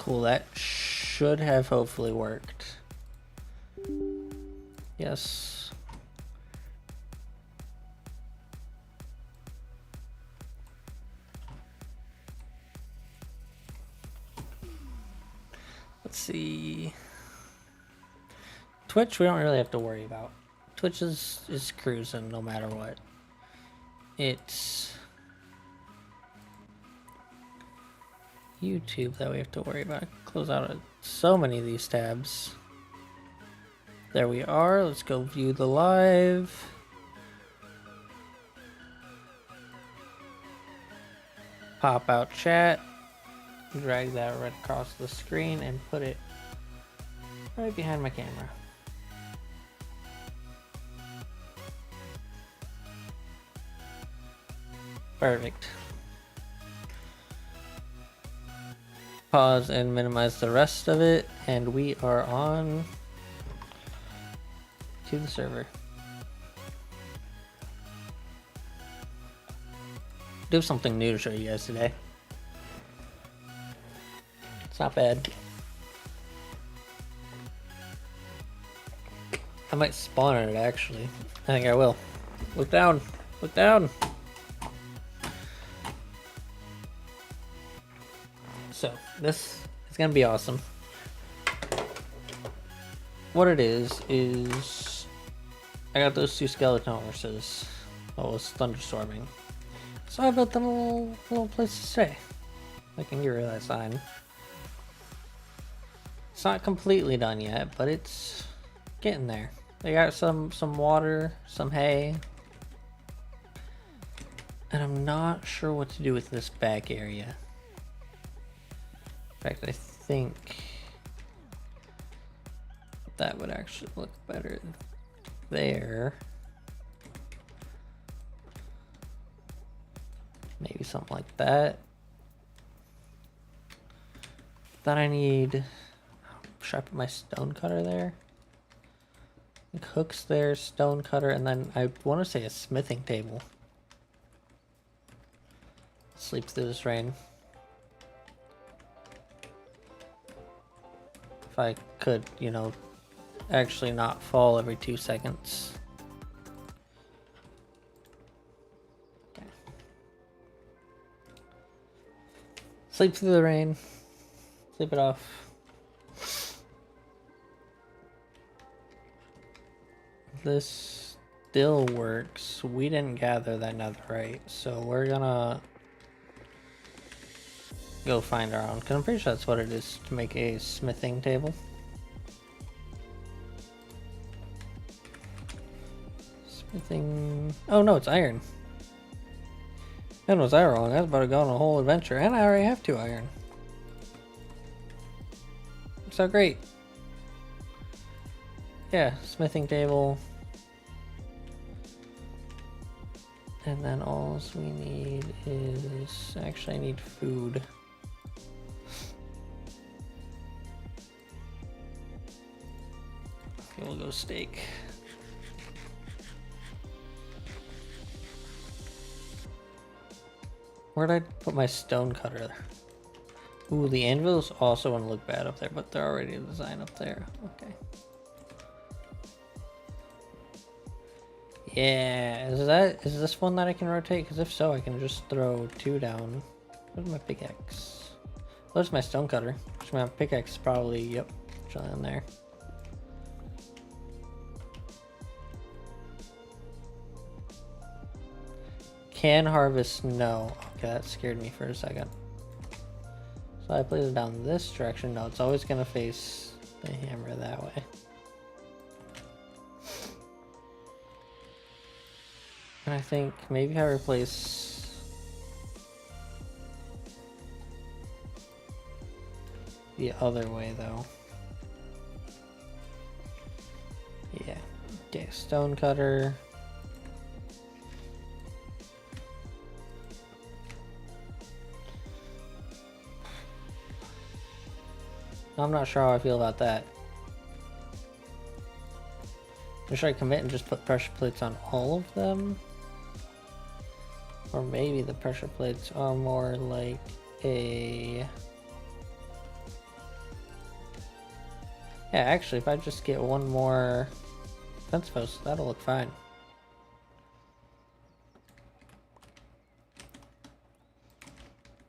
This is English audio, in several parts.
Cool, that should have hopefully worked. Yes. Let's see. Twitch, we don't really have to worry about. Twitch is cruising no matter what. It's YouTube that we have to worry about. Close out so many of these tabs. There we are. Let's go view the live. Pop out chat. Drag that right across the screen and put it right behind my camera. Perfect. Pause and minimize the rest of it, and we are on to the server. Do something new to show you guys today. It's not bad. I might spawn on it actually. I think I will. Look down. Look down. So this is gonna be awesome. What it is I got those two skeleton horses that was thunderstorming. So I built them a little place to stay. I can get rid of that sign. It's not completely done yet, but it's getting there. They got some water, some hay. And I'm not sure what to do with this back area. In fact, I think that would actually look better there. Maybe something like that. Then I need... Should I put my stone cutter there? Hooks there, stone cutter, and then I want to say a smithing table. Sleep through this rain. If I could, you know, actually not fall every 2 seconds. Okay. Sleep through the rain. Sleep it off. This still works. We didn't gather that netherite, so we're gonna go find our own, because I'm pretty sure that's what it is to make a smithing table. Smithing... Oh no, it's iron. And was I wrong? I was about to go on a whole adventure, and I already have 2 iron. So great. Yeah, smithing table. And then all we need is... Actually, I need food. Okay, we'll go steak. Where'd I put my stone cutter? Ooh, the anvils also wouldn't look bad up there, but they're already designed up there. Okay. Yeah, is this one that I can rotate? Because if so, I can just throw 2 down. Where's my pickaxe? Where's my stone cutter? Which my pickaxe is probably, yep, chilling in there. Can harvest, no. Okay, that scared me for a second. So I place it down this direction. No, it's always gonna face the hammer that way. And I think maybe I replace the other way though. Yeah. Okay, stone cutter. I'm not sure how I feel about that. Or should I commit and just put pressure plates on all of them? Or maybe the pressure plates are more like a Yeah, actually, if I just get one more fence post, that'll look fine.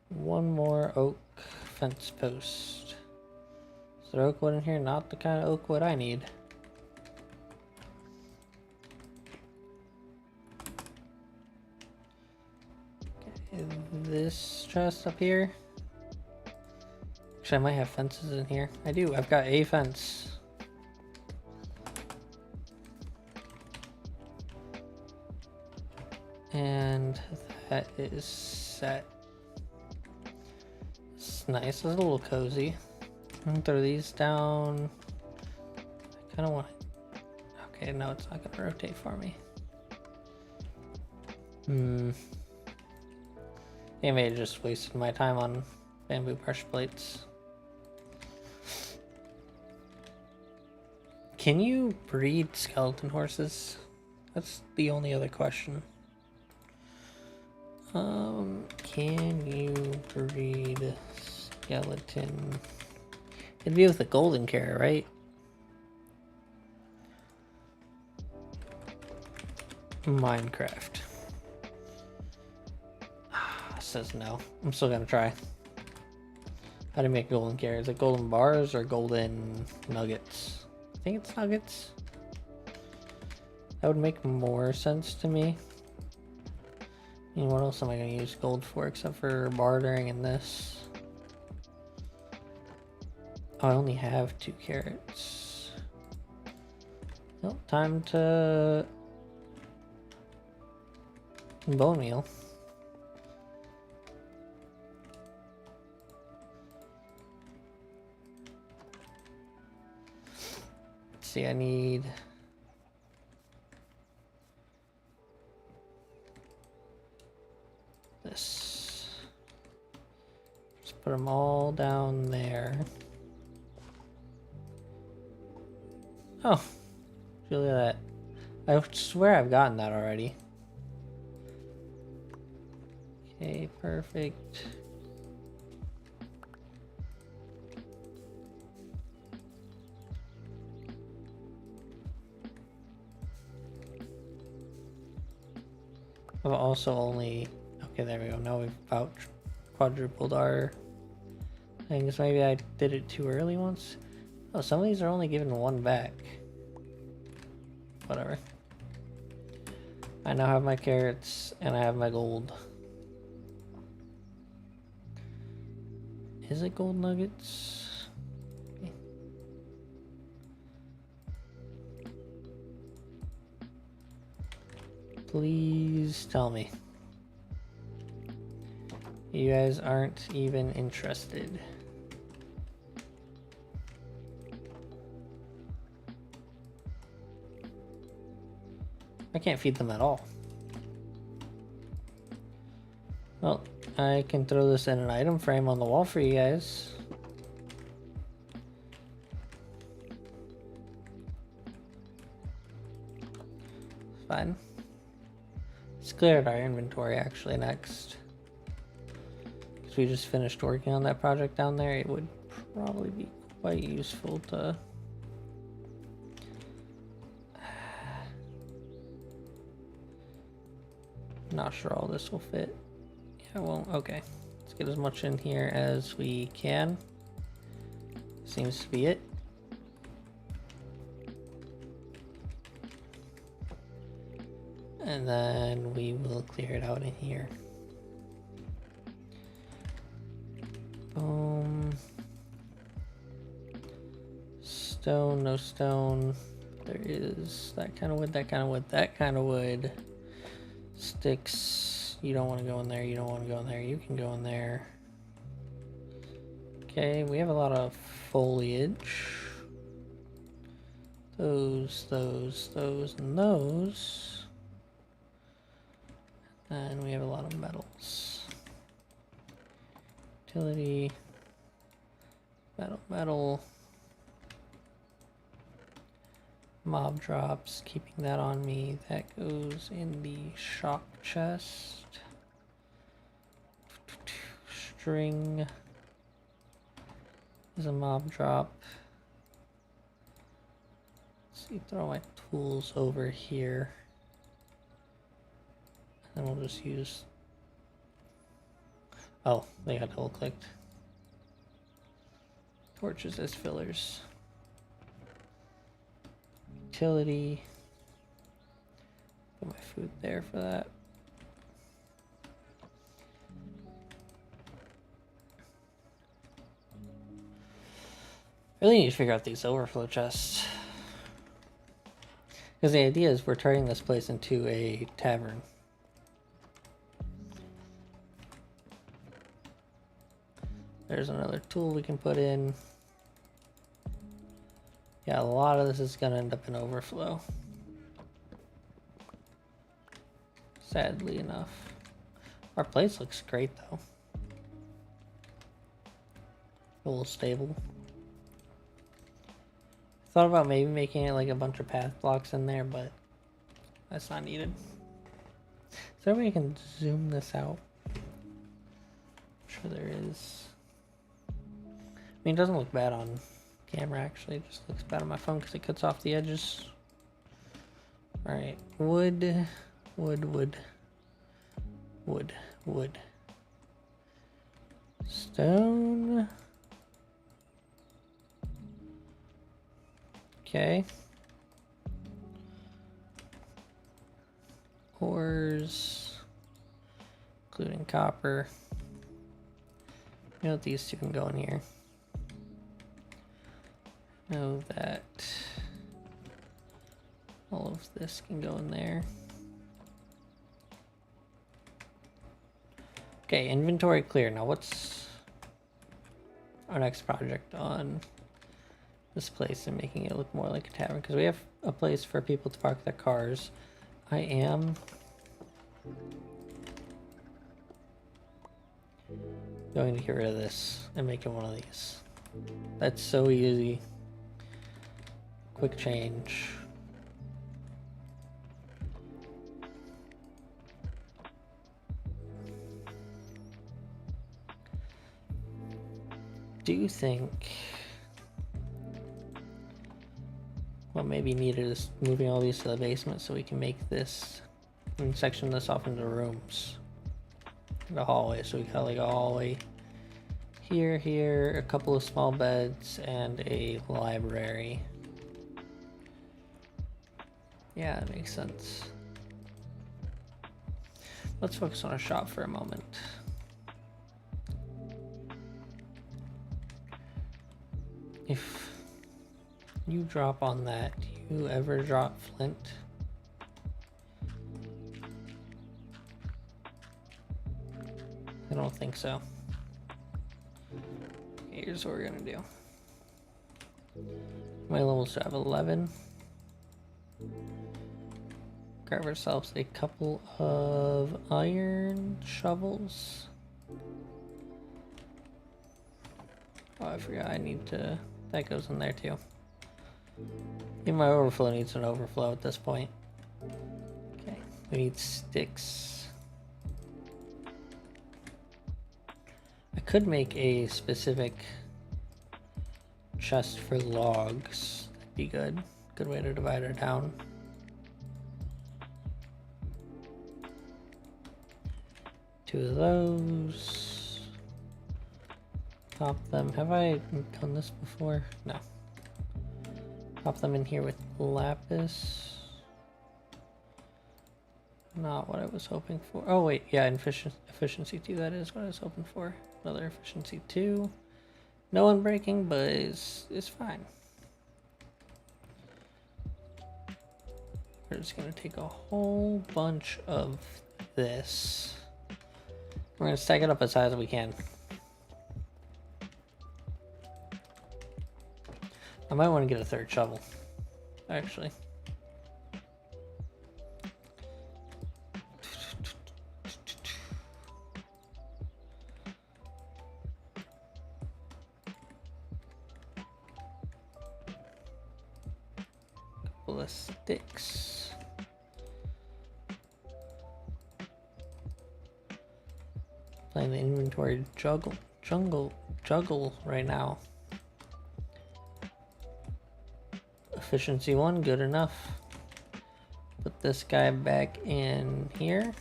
One more oak fence post. Is there oak wood in here? Not the kind of oak wood I need. Okay, this chest up here. Actually, I might have fences in here. I do. I've got a fence. And that is set. It's nice. It's a little cozy. I'm gonna throw these down. I kind of want it. Okay, no, it's not gonna rotate for me. I may have just wasted my time on bamboo pressure plates. Can you breed skeleton horses? That's the only other question. Can you breed skeleton? It'd be with a golden carrot, right? Minecraft. Says no. I'm still gonna try. How to make golden carrot? Is it golden bars or golden nuggets? I think it's nuggets. That would make more sense to me. I mean, what else am I gonna use gold for except for bartering and this? Oh, I only have 2 carrots. Well, time to bone meal. Let's see, I need this. Just put them all down there. Oh, look at that. I swear I've gotten that already. Okay, perfect. I've also only... Okay, there we go. Now we've about quadrupled our things. Maybe I did it too early once. Oh, some of these are only giving 1 back. Whatever. I now have my carrots and I have my gold. Is it gold nuggets? Okay. Please tell me. You guys aren't even interested. I can't feed them at all. Well, I can throw this in an item frame on the wall for you guys. Fine. Let's clear out our inventory actually next. Because we just finished working on that project down there. It would probably be quite useful to... Not sure all this will fit. Yeah, well, okay. Let's get as much in here as we can. Seems to be it. And then we will clear it out in here. Stone, no stone. There is that kind of wood, that kind of wood, that kind of wood. Sticks. You don't want to go in there, you don't want to go in there, you can go in there. Okay, we have a lot of foliage. Those, and those. And we have a lot of metals. Utility. Metal. Mob drops, keeping that on me. That goes in the shop chest. String is a mob drop. See, throw my tools over here. And we'll just use... Oh, they got double clicked. Torches as fillers. Utility. Put my food there for that. Really need to figure out these overflow chests. Because the idea is we're turning this place into a tavern. There's another tool we can put in. Yeah, a lot of this is going to end up in overflow. Sadly enough. Our place looks great though. A little stable. Thought about maybe making it like a bunch of path blocks in there, but that's not needed. Is there a way you can zoom this out? I'm sure there is. I mean, it doesn't look bad on camera actually, it just looks bad on my phone because it cuts off the edges. Alright, wood. Stone. Okay. Ores, including copper. You know, these two can go in here. Know that all of this can go in there. Okay, inventory clear. Now what's our next project on this place and making it look more like a tavern? Because we have a place for people to park their cars. I am going to get rid of this and make it one of these. That's so easy. Quick change. Do you think what maybe needed is moving all these to the basement so we can make this and section this off into rooms? The hallway, so we got like a hallway here, a couple of small beds, and a library. Yeah, that makes sense. Let's focus on a shop for a moment. If you drop on that, do you ever drop flint? I don't think so. Okay, here's what we're gonna do. My levels have 11. Grab ourselves a couple of iron shovels. Oh, I forgot I need to... That goes in there too. Even my overflow needs an overflow at this point. Okay, we need sticks. I could make a specific chest for logs. That'd be good. Good way to divide it down. Two of those. Pop them. Have I done this before? No. Pop them in here with lapis. Not what I was hoping for. Oh wait, yeah, efficiency 2, that is what I was hoping for. Another efficiency 2. No unbreaking, but it's fine. We're just gonna take a whole bunch of this. We're gonna stack it up as high as we can. I might want to get a third shovel, actually. Couple of sticks. Playing the inventory juggle right now. efficiency 1, good enough. Put this guy back in here.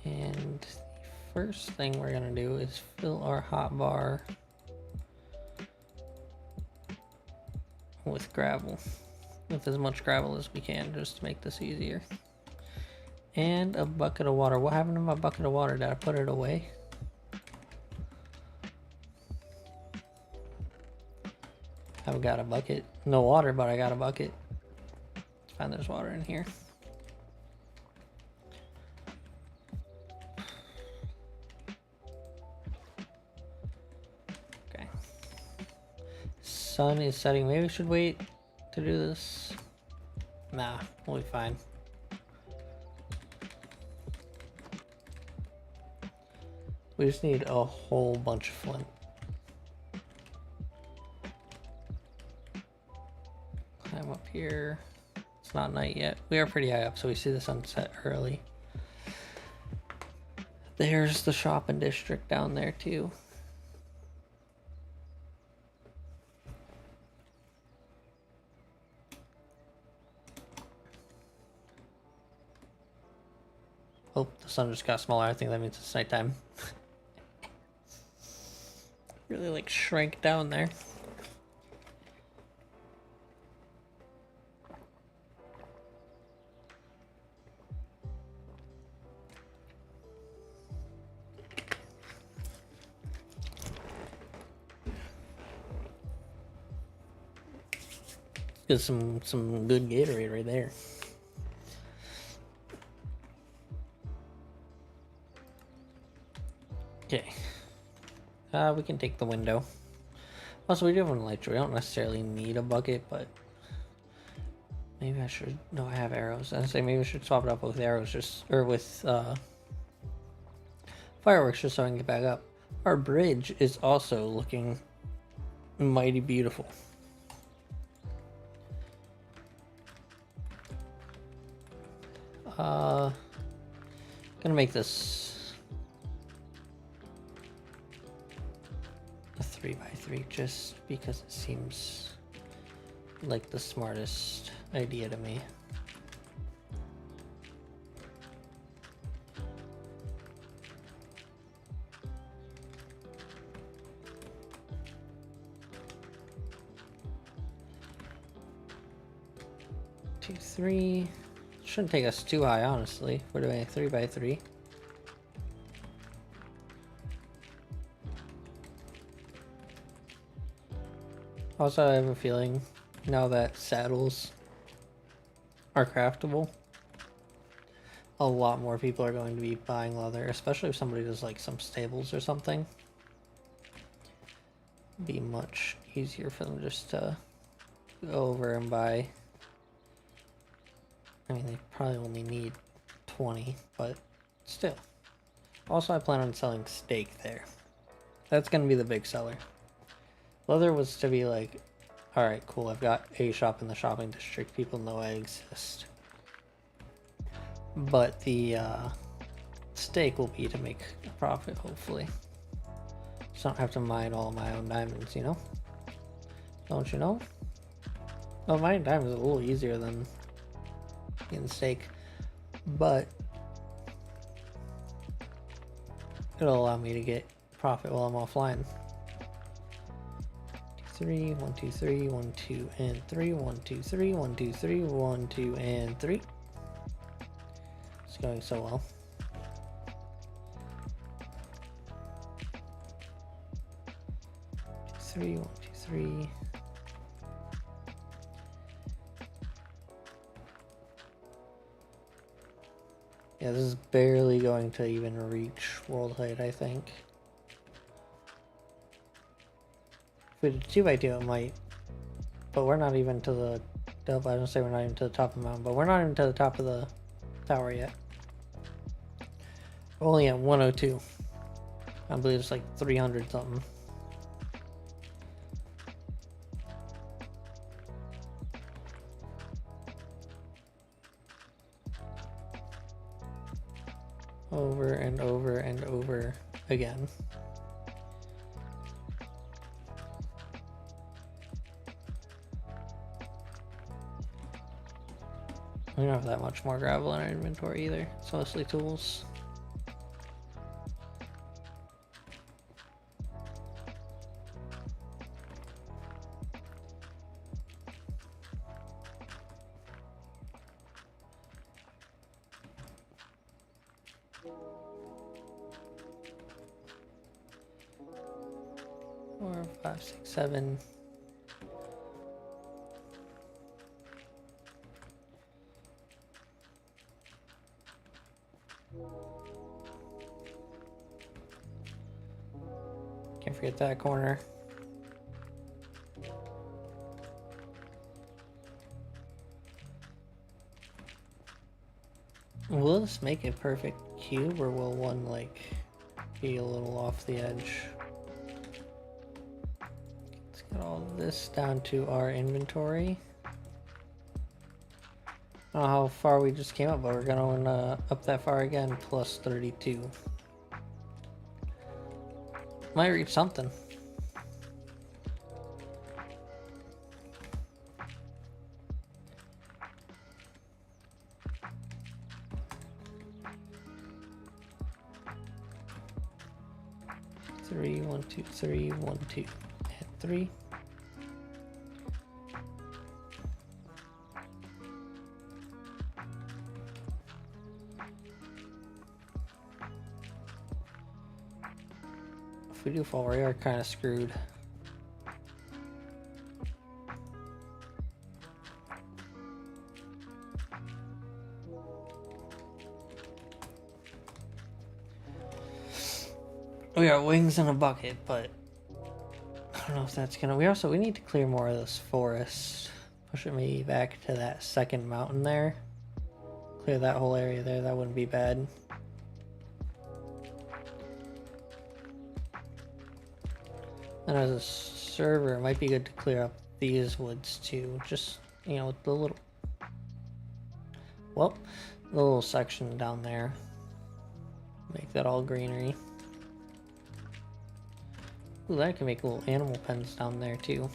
And the first thing we're gonna do is fill our hotbar with gravel. With as much gravel as we can, just to make this easier. And a bucket of water. What happened to my bucket of water? Did I put it away? I've got a bucket. No water, but I got a bucket. It's fine, there's water in here. Okay. Sun is setting. Maybe we should wait to do this. Nah, we'll be fine. We just need a whole bunch of flint. Climb up here. It's not night yet. We are pretty high up, so we see the sunset early. There's the shopping district down there too. Oh, the sun just got smaller. I think that means it's nighttime. Really like shrank down there. Get some good Gatorade right there. Okay. We can take the window. Also, we do have an elytra. We don't necessarily need a bucket, but maybe I should. No, I have arrows. I say maybe we should swap it up with arrows, just or with fireworks, just so I can get back up. Our bridge is also looking mighty beautiful. Gonna make this a 3x3 just because it seems like the smartest idea to me. Two, three. Shouldn't take us too high, honestly. We're doing a 3x3. Also, I have a feeling now that saddles are craftable, a lot more people are going to be buying leather, especially if somebody does like some stables or something. It'd be much easier for them just to go over and buy. I mean, they probably only need 20, but still. Also, I plan on selling steak there. That's going to be the big seller. Leather was to be like, alright, cool, I've got a shop in the shopping district. People know I exist. But the steak will be to make a profit, hopefully. So I don't have to mine all my own diamonds, you know? Don't you know? Well, mining diamonds is a little easier than getting steak, but it'll allow me to get profit while I'm offline. 3, 1, 2, 3, 1, 2, and 3, 1, 2, 3, 1, 2, 3, 1, 2, and 3. It's going so well. Three, 1, 2, 3. Yeah, this is barely going to even reach world height, I think. If we did 2x2, it might. But we're not even to the... I don't say we're not even to the top of the mountain, but we're not even to the top of the tower yet. We're only at 102. I believe it's like 300 something. Over and over and over again. We don't have that much more gravel in our inventory either. It's mostly tools. Four, five, six, seven. Can't forget that corner. Will this make a perfect cube, or will one like be a little off the edge? Let's get all of this down to our inventory. I don't know how far we just came up, but we're gonna up that far again, plus 32. Might reach something. Three, 1, 2, 3, 1, 2, and 3. If we do fall, we are kind of screwed. We got wings in a bucket, but I don't know if that's gonna. We need to clear more of this forest. Push it maybe back to that second mountain there. Clear that whole area there. That wouldn't be bad. And as a server, it might be good to clear up these woods too. Just, you know, with the little, well, the little section down there. Make that all greenery. Ooh, I can make little animal pens down there too.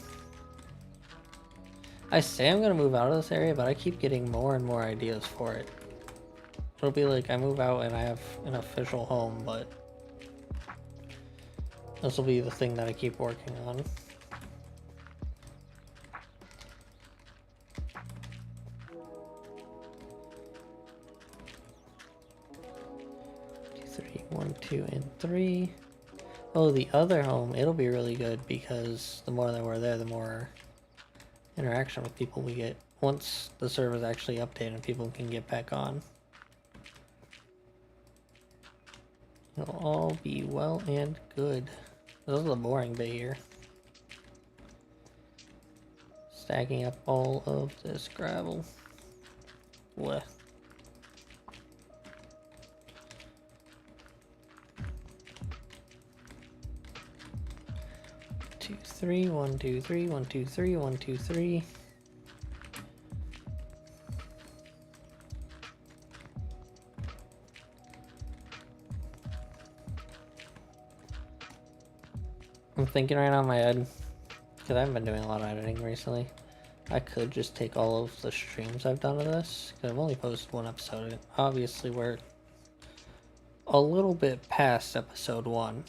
I say I'm gonna move out of this area, but I keep getting more and more ideas for it. It'll be like I move out and I have an official home, but this will be the thing that I keep working on. Two, three, 1, 2, and 3. Oh, the other home, it'll be really good because the more that we're there, the more interaction with people we get once the server's actually updated and people can get back on. It'll all be well and good. This is the boring bit here. Stacking up all of this gravel. What? 2, 3, 1, 2, 3, 1, 2, 3, 1, 2, 3. I'm thinking right now in my head, because I haven't been doing a lot of editing recently, I could just take all of the streams I've done of this, because I've only posted one episode. Obviously, we're a little bit past episode 1.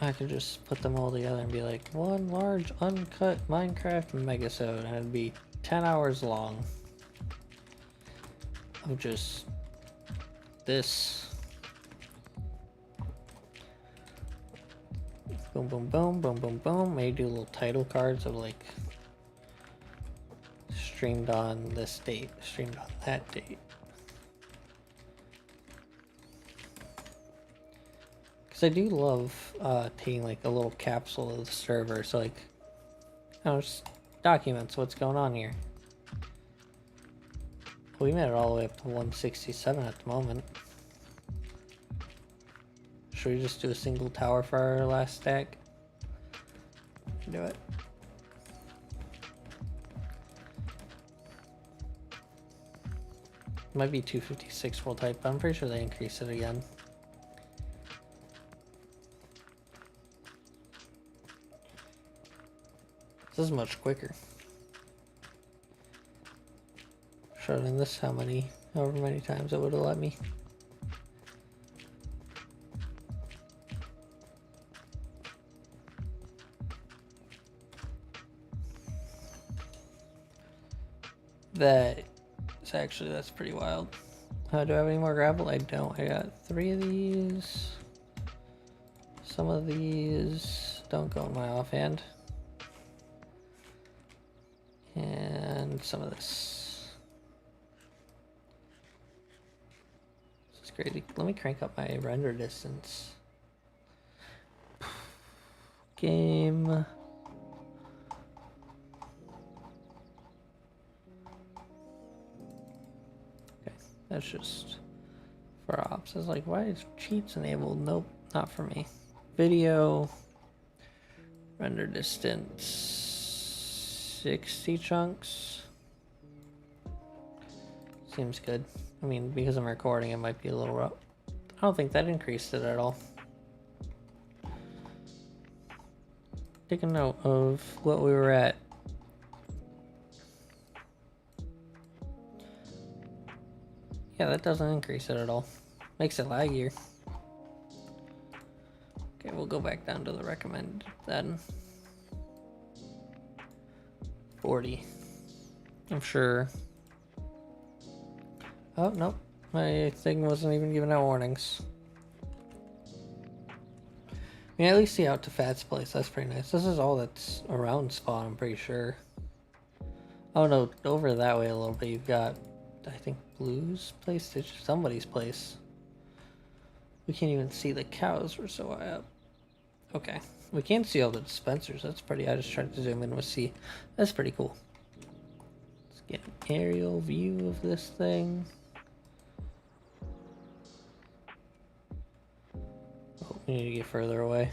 I could just put them all together and be like, one large uncut Minecraft megasode, and it'd be 10 hours long of just this. Boom, boom, boom, boom, boom, boom. Maybe do little title cards of like, streamed on this date, streamed on that date. I do love taking like a little capsule of the server, so like, you know, just documents what's going on here. We made it all the way up to 167 at the moment. Should we just do a single tower for our last stack? Do it. Might be 256 world type, but I'm pretty sure they increased it again. This is much quicker. showing this however many times it would have let me. That's pretty wild. Do I have any more gravel? I don't. I got 3 of these. Some of these don't go in my offhand. And some of this. This is crazy. Let me crank up my render distance. Game. That's just for ops. I was like, why is cheats enabled? Nope, not for me. Video, render distance, 60 chunks. Seems good. I mean, because I'm recording, it might be a little rough. I don't think that increased it at all. Take a note of what we were at. Yeah, that doesn't increase it at all. Makes it laggier. Okay, we'll go back down to the recommended then. 40. I'm sure. Oh, nope. My thing wasn't even giving out warnings. I mean, at least see out to Fat's place. That's pretty nice. This is all that's around spawn, I'm pretty sure. Oh no, over that way a little bit, you've got, I think, Blue's place, somebody's place. We can't even see the cows, we're so high up. Okay, we can't see all the dispensers, that's pretty, I just tried to zoom in with C. That's pretty cool. Let's get an aerial view of this thing. Oh, we need to get further away.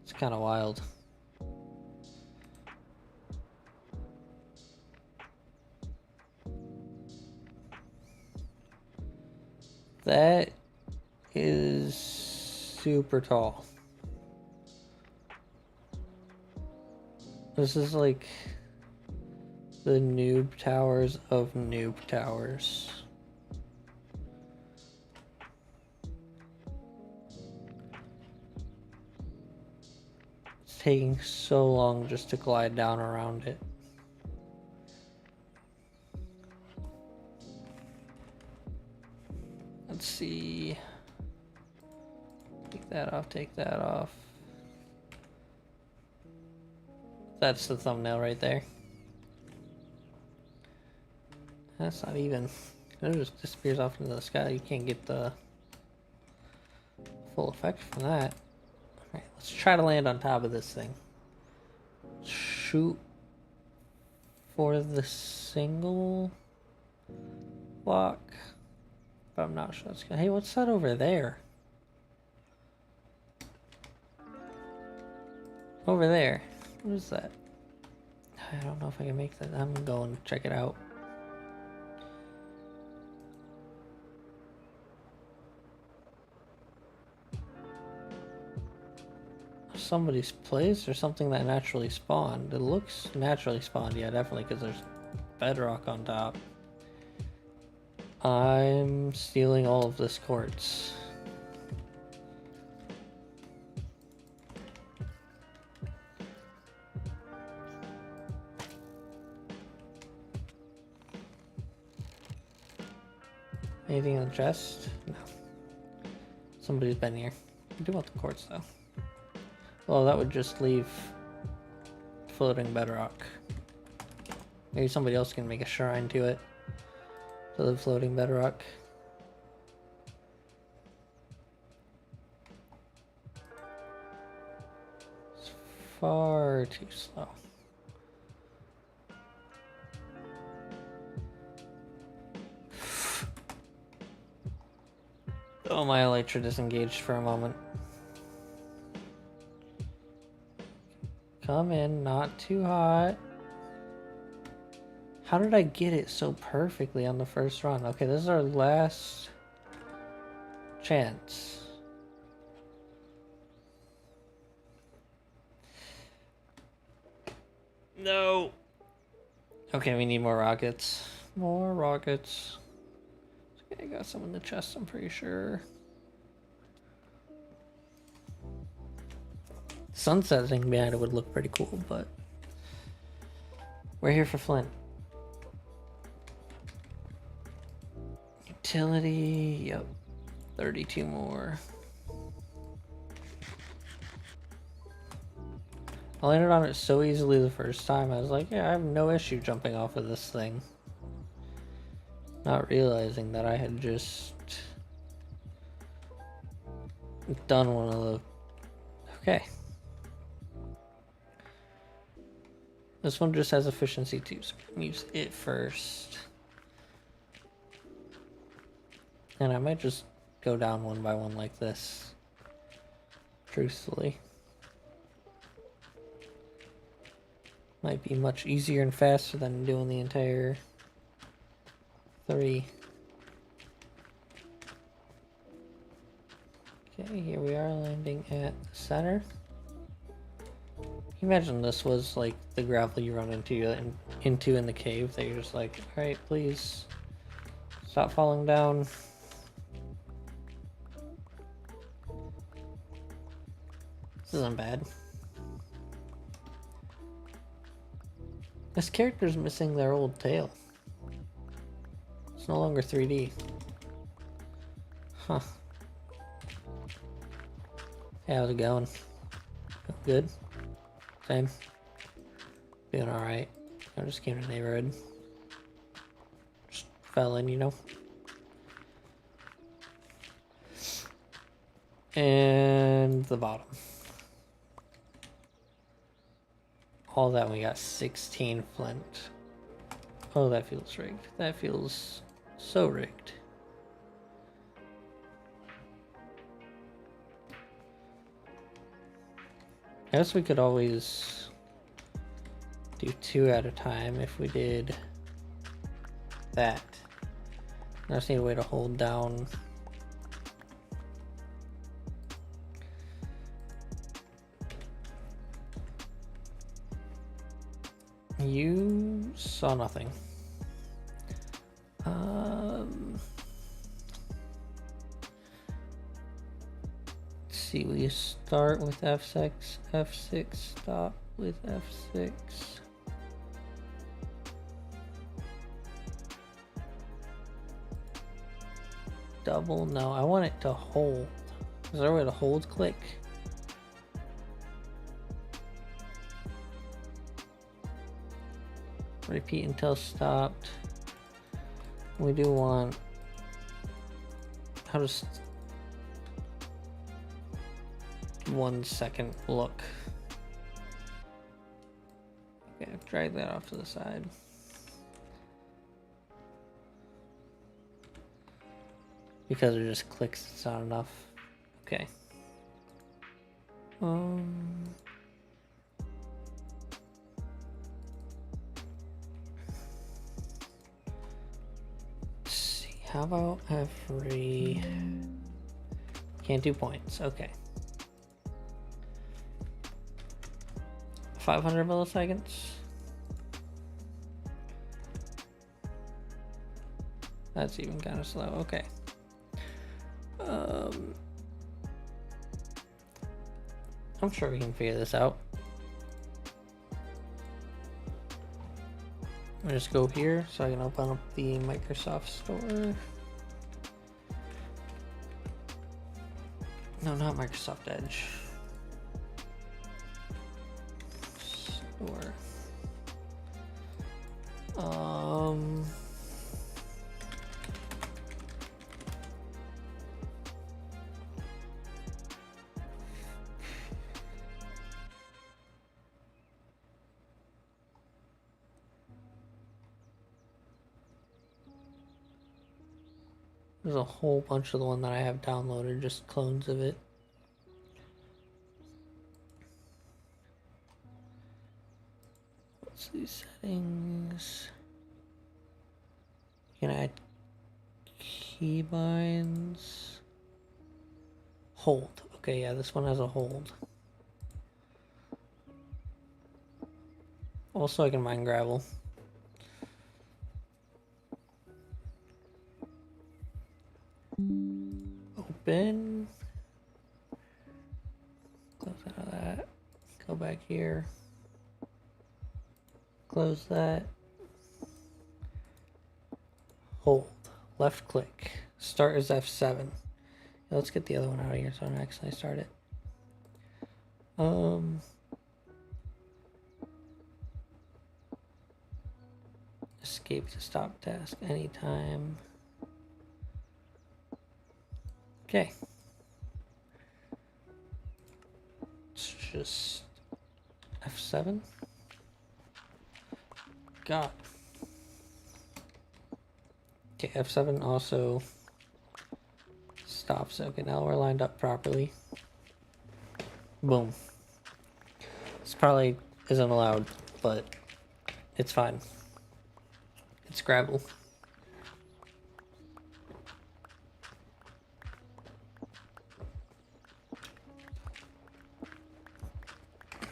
It's kind of wild. That is super tall. This is like the noob towers of noob towers. It's taking so long just to glide down around it. Let's see. Take that off, take that off. That's the thumbnail right there. That's not even. It just disappears off into the sky. You can't get the full effect from that. Alright, let's try to land on top of this thing. Shoot for the single block. But I'm not sure it's gonna. Hey, what's that over there? Over there. What is that? I don't know if I can make that. I'm going to check it out. Somebody's place or something that naturally spawned. It looks naturally spawned. Yeah, definitely, because there's bedrock on top. I'm stealing all of this quartz. Anything in the chest? No. Somebody's been here. I do want the quartz though. Well, that would just leave floating bedrock. Maybe somebody else can make a shrine to it. To the floating bedrock. It's far too slow. Oh, my elytra disengaged for a moment. Come in, not too hot. How did I get it so perfectly on the first run? Okay, this is our last chance. No. Okay, we need more rockets. More rockets. Okay, I got some in the chest, I'm pretty sure. Sunset thing behind it would look pretty cool, but we're here for Flint. Utility, yep. 32 more. I landed on it so easily the first time, I was like, yeah, I have no issue jumping off of this thing. Not realizing that I had just done one of the... Okay. This one just has efficiency too, so I'm gonna use it first. And I might just go down one by one like this. Truthfully. Might be much easier and faster than doing the entire 3. Okay, here we are landing at the center. Imagine this was like the gravel you run into in the cave that you're just like, alright, please stop falling down. This isn't bad. This character's missing their old tail. It's no longer 3D. Huh. Hey, how's it going? Good? Same? Doing alright. I just came to the neighborhood. Just fell in, you know? And the bottom. All that, we got 16 flint. Oh, that feels rigged. That feels so rigged. I guess we could always do 2 at a time if we did that. I just need a way to hold down. You saw nothing. Let's see, we start with F6, F6, stop with F6. Double, no, I want it to hold. Is there a way to hold click? Repeat until stopped. We do want how to 1 second look. Okay, drag that off to the side. Because it just clicks, it's not enough. Okay. Let's see, how about every... Can't do points, okay. 500 milliseconds? That's even kind of slow, okay. I'm sure we can figure this out. I'll just go here so I can open up the Microsoft Store. No, not Microsoft Edge. Store. There's a whole bunch of the one that I have downloaded, just clones of it. Let's see, settings. You can add keybinds. Hold. Okay, yeah, this one has a hold. Also, I can mine gravel. Open. Close out of that. Go back here. Close that. Hold. Left click. Start as F7. Let's get the other one out of here so I don't accidentally start it. Escape to stop task anytime. Okay. It's just F7. God. Okay, F7 also stops. Okay, now we're lined up properly. Boom. This probably isn't allowed, but it's fine. It's Scrabble.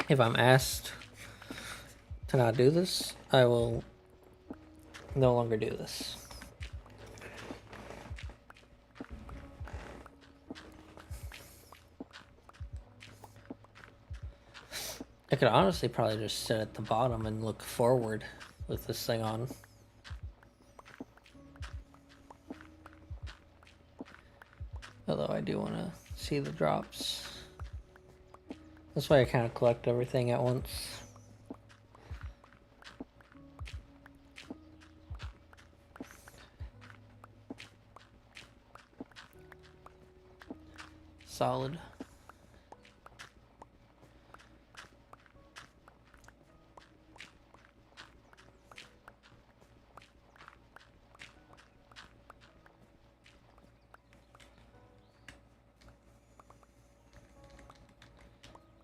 If I'm asked to not do this, I will no longer do this. I could honestly probably just sit at the bottom and look forward with this thing on. Although I do want to see the drops. That's why I kind of collect everything at once. Solid.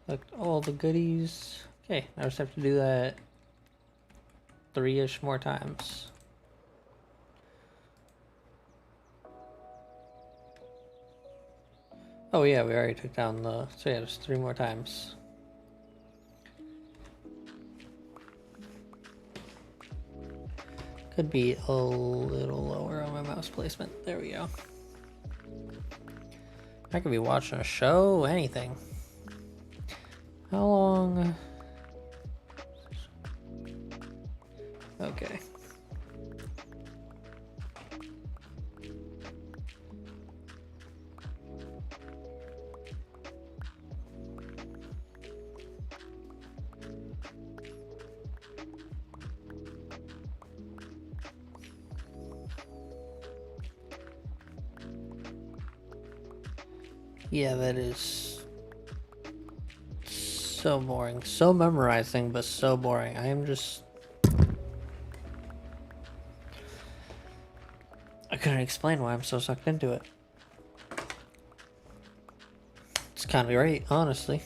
Collect all the goodies. Okay, I just have to do that 3-ish more times. Oh yeah, we already took down the... So yeah, just 3 more times. Could be a little lower on my mouse placement. There we go. I could be watching a show, anything. How long? Okay. Yeah, that is so boring. So memorizing, but so boring. I am just... I couldn't explain why I'm so sucked into it. It's kind of great, honestly.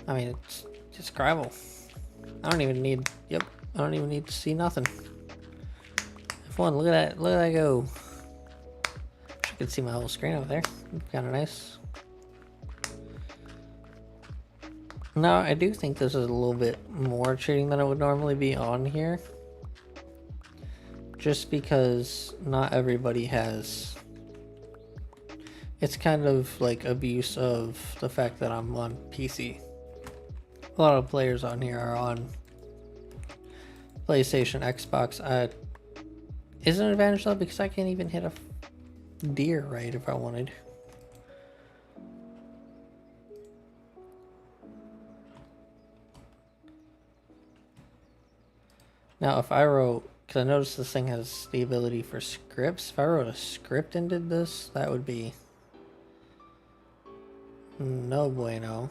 I mean, it's just Scrabble. I don't even need... Yep, I don't even need to see nothing. F1, look at that. Look at that go. You can see my whole screen over there. Kind of nice. Now, I do think this is a little bit more cheating than it would normally be on here. Just because not everybody has... It's kind of like abuse of the fact that I'm on PC. A lot of players on here are on PlayStation, Xbox. Is an advantage though, because I can't even hit a deer right if I wanted. Now if I wrote, because I noticed this thing has the ability for scripts, if I wrote a script and did this, that would be no bueno.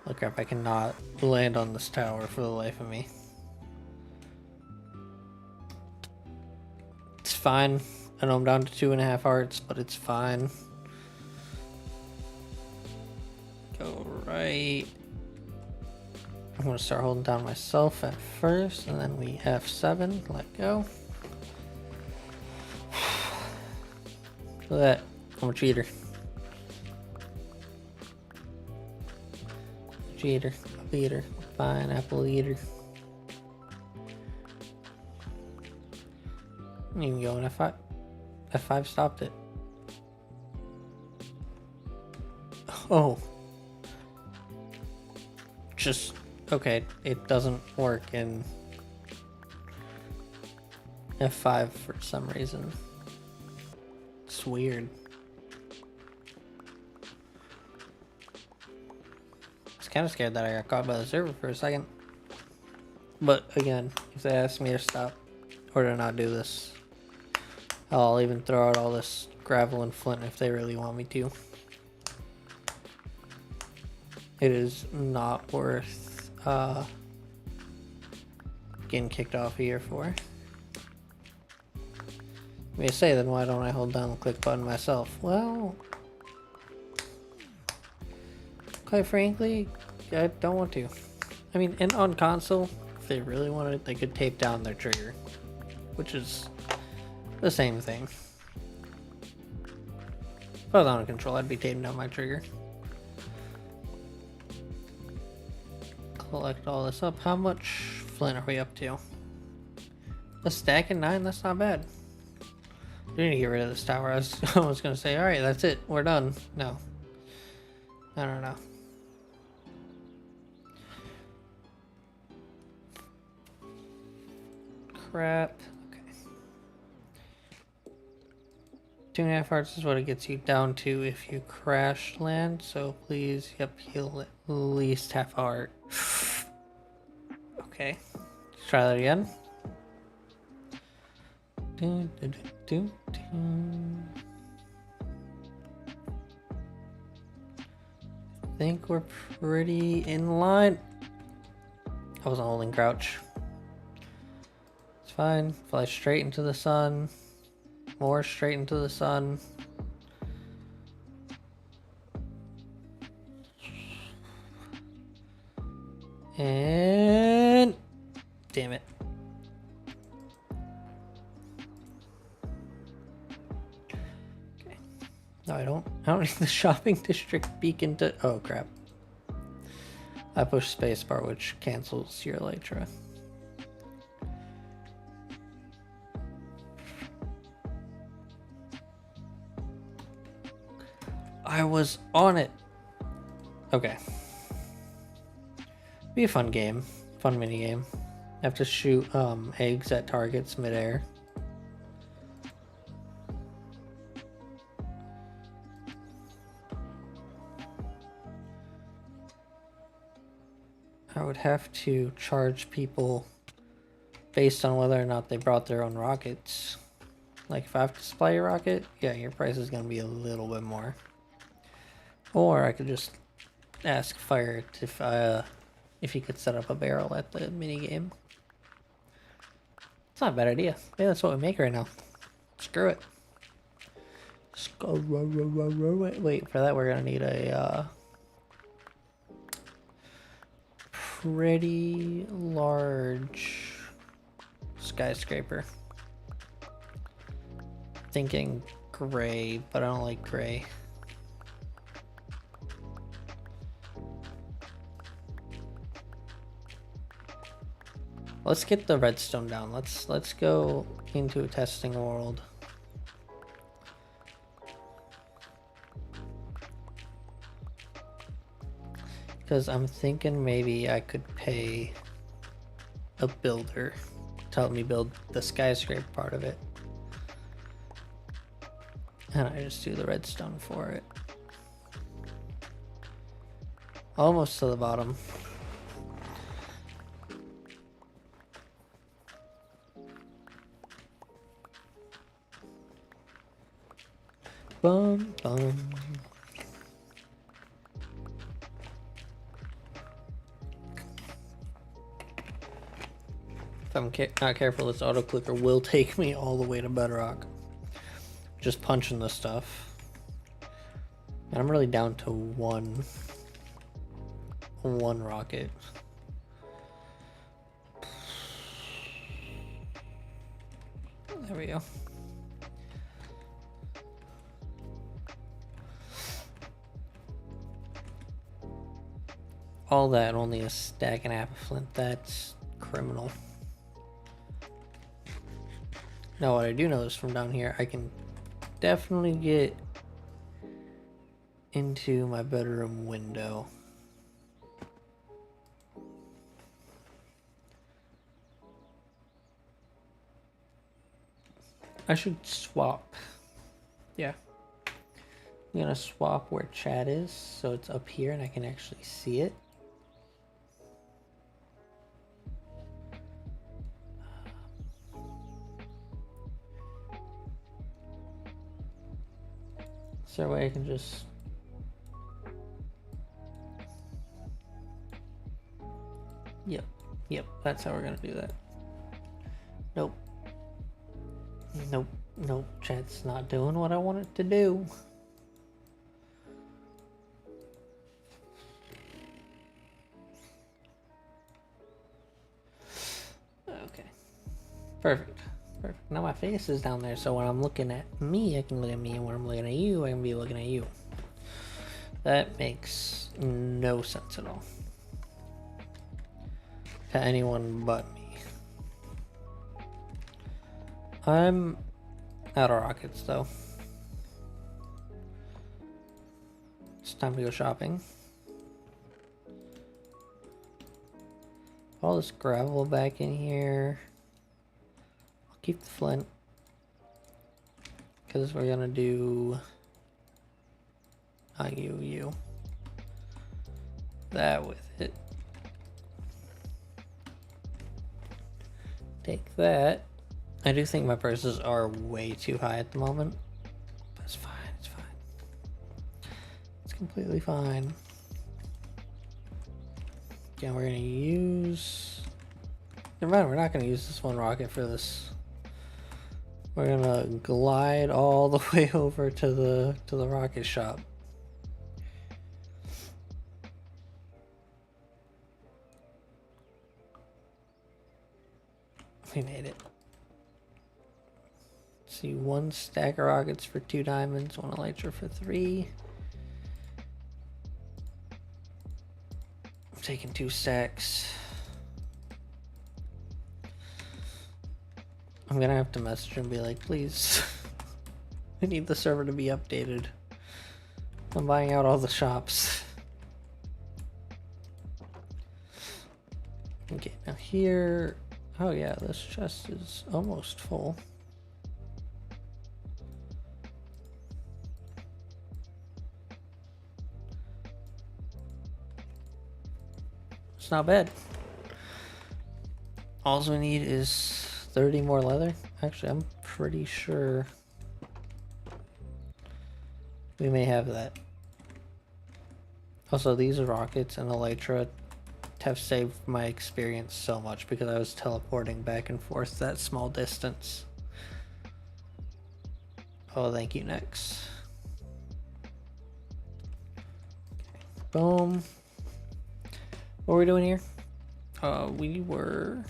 Look up, I cannot land on this tower for the life of me. It's fine. I know I'm down to 2.5 hearts, but it's fine. Go right. I'm gonna start holding down myself at first, and then we F7, let go. Look at that, I'm a cheater. Cheater, a beater, pineapple eater. You can go in F5. F5 stopped it. Oh. Just, okay, it doesn't work in F5 for some reason. It's weird. I was kind of scared that I got caught by the server for a second. But again, if they ask me to stop or to not do this, I'll even throw out all this gravel and flint if they really want me to. It is not worth getting kicked off here for. You may say, then why don't I hold down the click button myself? Well, quite frankly, I don't want to. I mean, and on console, if they really wanted it, they could tape down their trigger, which is the same thing. If I was on control, I'd be taping down my trigger. Collect all this up. How much flint are we up to? A stack and 9? That's not bad. We need to get rid of this tower. I was gonna say, alright, that's it. We're done. No. I don't know. Crap. Okay. 2.5 hearts is what it gets you down to if you crash land. So please, yep, heal at least half a heart. Okay. Let's try that again. I think we're pretty in line. I wasn't holding crouch. It's fine. Fly straight into the sun. More straight into the sun. And damn it. Okay. No, I don't need the shopping district beacon to, oh crap. I push spacebar, which cancels your elytra. I was on it. Okay. Be a fun game. Fun mini game. Have to shoot eggs at targets midair. I would have to charge people based on whether or not they brought their own rockets. Like if I have to supply your rocket, yeah, your price is going to be a little bit more. Or I could just ask Fire if he could set up a barrel at the mini game. It's not a bad idea. Maybe that's what we make right now. Screw it. Wait, for that we're gonna need a pretty large skyscraper. Thinking gray, but I don't like gray. Let's get the redstone down. Let's go into a testing world. Because I'm thinking maybe I could pay a builder to help me build the skyscraper part of it. And I just do the redstone for it. Almost to the bottom. Bum, bum. If I'm not careful, this auto clicker will take me all the way to bedrock. Just punching this stuff. And I'm really down to one rocket. There we go. All that, only a stack and a half of flint. That's criminal. Now what I do know is from down here, I can definitely get into my bedroom window. I should swap. Yeah. I'm gonna swap where chat is so it's up here and I can actually see it. Is there a way I can just... Yep, that's how we're gonna do that. Nope. Nope, chat's not doing what I want it to do. Okay. Perfect. Now my face is down there, so when I'm looking at me, I can look at me, and when I'm looking at you, I can be looking at you. That makes no sense at all. To anyone but me. I'm out of rockets, though. It's time to go shopping. All this gravel back in here. I'll keep the flint. Because we're gonna do... you. That with it. Take that. I do think my prices are way too high at the moment. But it's fine, it's fine. It's completely fine. Yeah, we're gonna use... Never mind, we're not gonna use this one rocket for this. We're gonna glide all the way over to the rocket shop. We made it. Let's see, 1 stack of rockets for 2 diamonds, 1 elytra for 3. I'm taking 2 stacks. I'm gonna have to message and be like, please, I need the server to be updated. I'm buying out all the shops. Okay, now here... Oh yeah, this chest is almost full. It's not bad. All we need is 30 more leather. Actually, I'm pretty sure we may have that. Also, these rockets and elytra have saved my experience so much because I was teleporting back and forth that small distance. Oh, thank you, Nex. Okay. Boom. What were we doing here? We were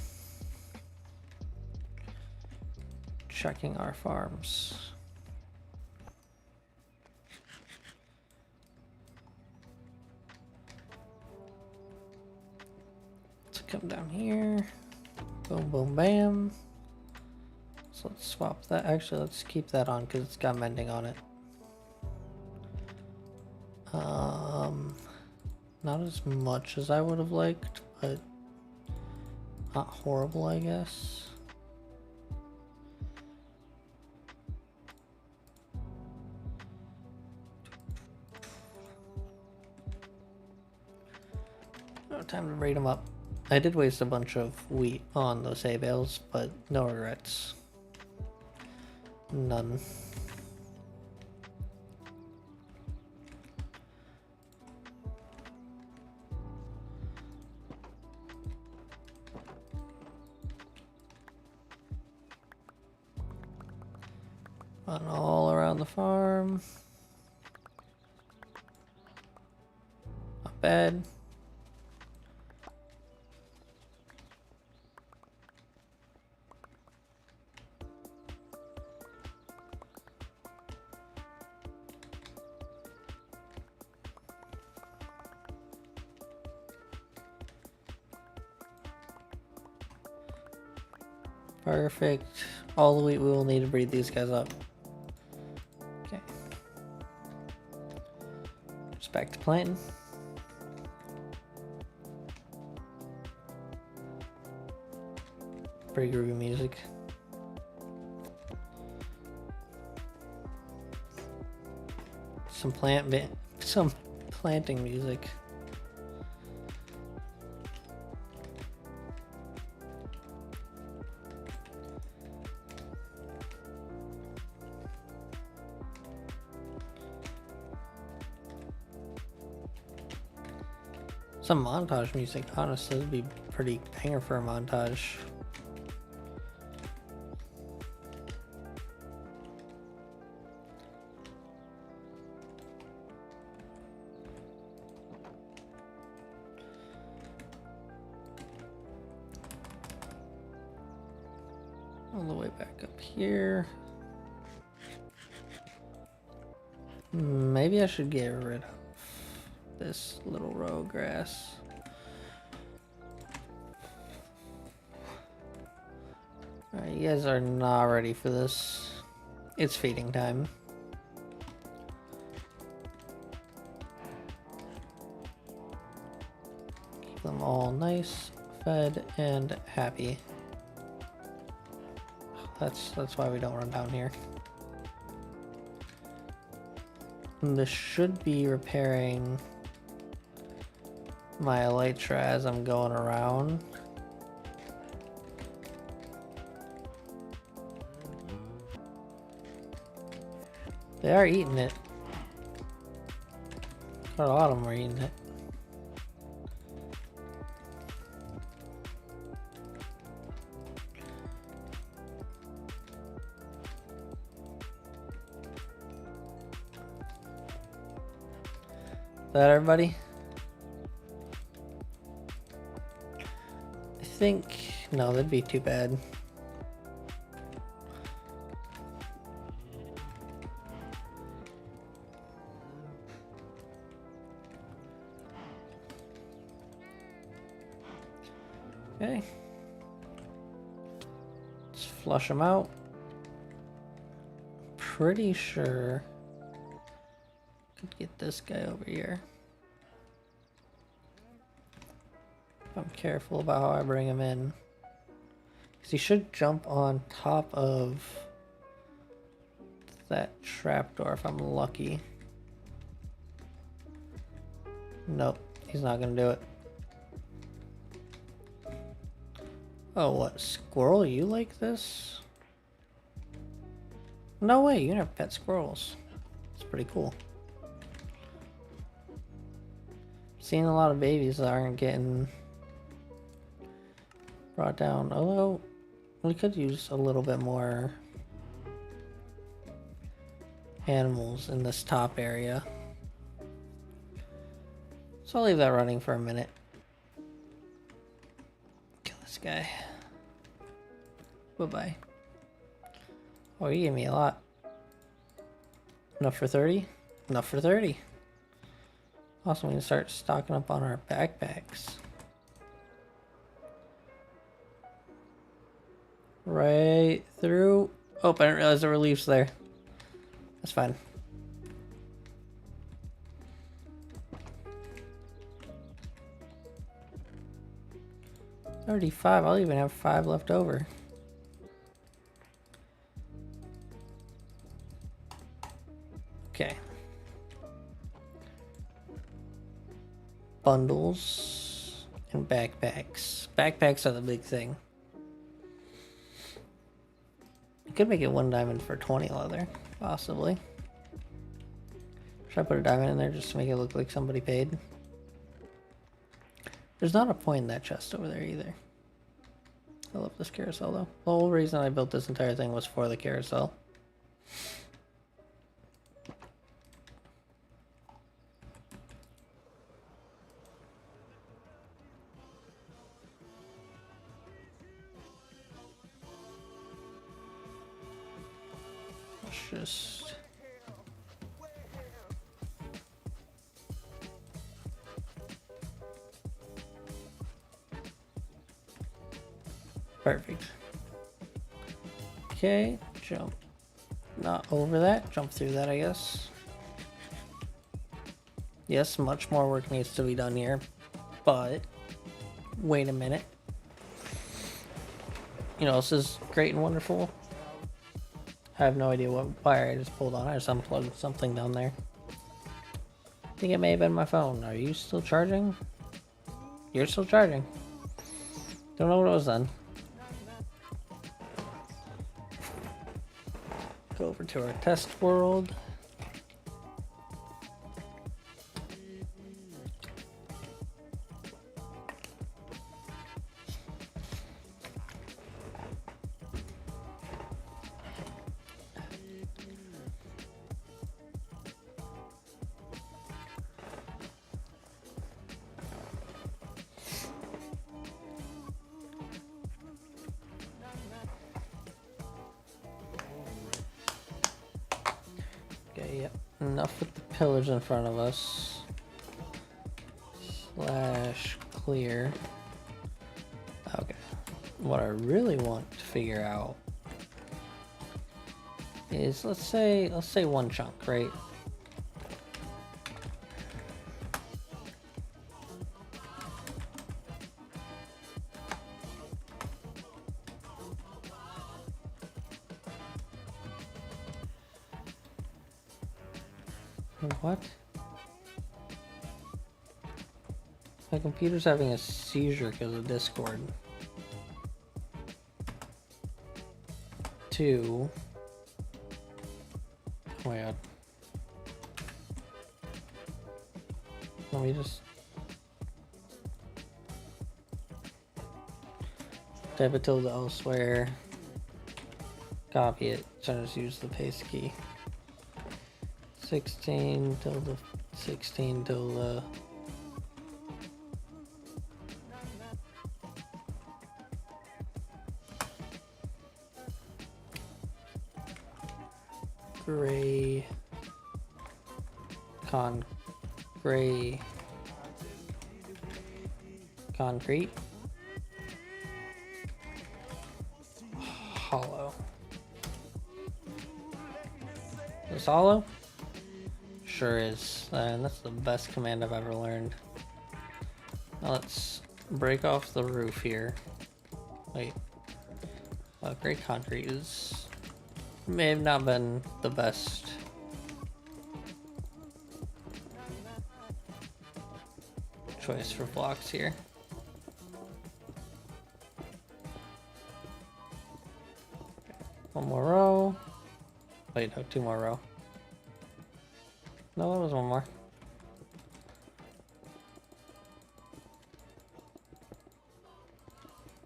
checking our farms. Come down here. Boom, boom, bam. So let's swap that. Actually, let's keep that on because it's got mending on it. Not as much as I would have liked, but not horrible, I guess. No time to raid them up. I did waste a bunch of wheat on those hay bales, but no regrets. None. Run all around the farm. Not bad. Perfect. All the wheat we will need to breed these guys up. back to planting. Pretty groovy music. Some planting music. Some montage music, honestly, would be pretty banger for a montage. All the way back up here. Maybe I should get rid of this little row of grass. Alright, you guys are not ready for this. It's feeding time. Keep them all nice, fed, and happy. That's why we don't run down here. And this should be repairing my elytra as I'm going around. They are eating it. Quite a lot of them are eating it. Is that everybody? I think, no, that'd be too bad. Okay. Let's flush them out. Pretty sure could get this guy over here. If I'm careful about how I bring him in. Because he should jump on top of that trapdoor if I'm lucky. Nope, he's not gonna do it. Oh, what? Squirrel, you like this? No way, you can have pet squirrels. It's pretty cool. Seeing a lot of babies that aren't getting brought down. Although, we could use a little bit more animals in this top area. So I'll leave that running for a minute. Kill this guy. Bye-bye. Oh, you gave me a lot. Enough for 30? Enough for 30. Awesome, we can start stocking up on our backpacks. Right through. Oh, I didn't realize there were leaves there. That's fine. $35. I'll even have 5 left over. Okay. Bundles and backpacks. Backpacks are the big thing. You could make it 1 diamond for 20 leather, possibly. Should I put a diamond in there just to make it look like somebody paid? There's not a point in that chest over there either. I love this carousel though. The whole reason I built this entire thing was for the carousel. Just perfect. Okay, jump not over that, jump through that, I guess. Yes, much more work needs to be done here, but wait a minute. You know, this is great and wonderful. I have no idea what wire I just pulled on. I just unplugged something down there. I think it may have been my phone. Are you still charging? You're still charging. Don't know what it was then. Go over to our test world. Okay, yep. Enough with the pillars in front of us. Slash clear. Okay. What I really want to figure out is let's say one chunk, right? What? My computer's having a seizure because of Discord. 2. Oh my god. Let me just type it tilde elsewhere. Copy it. So just use the paste key. 16 tilde 16 tilde. Gray gray concrete hollow. Is this hollow? Sure is, and that's the best command I've ever learned. Now let's break off the roof here. Wait, gray concrete is may have not been the best. Choice for blocks here. One more row. Wait, no, 2 more row. No, that was 1 more.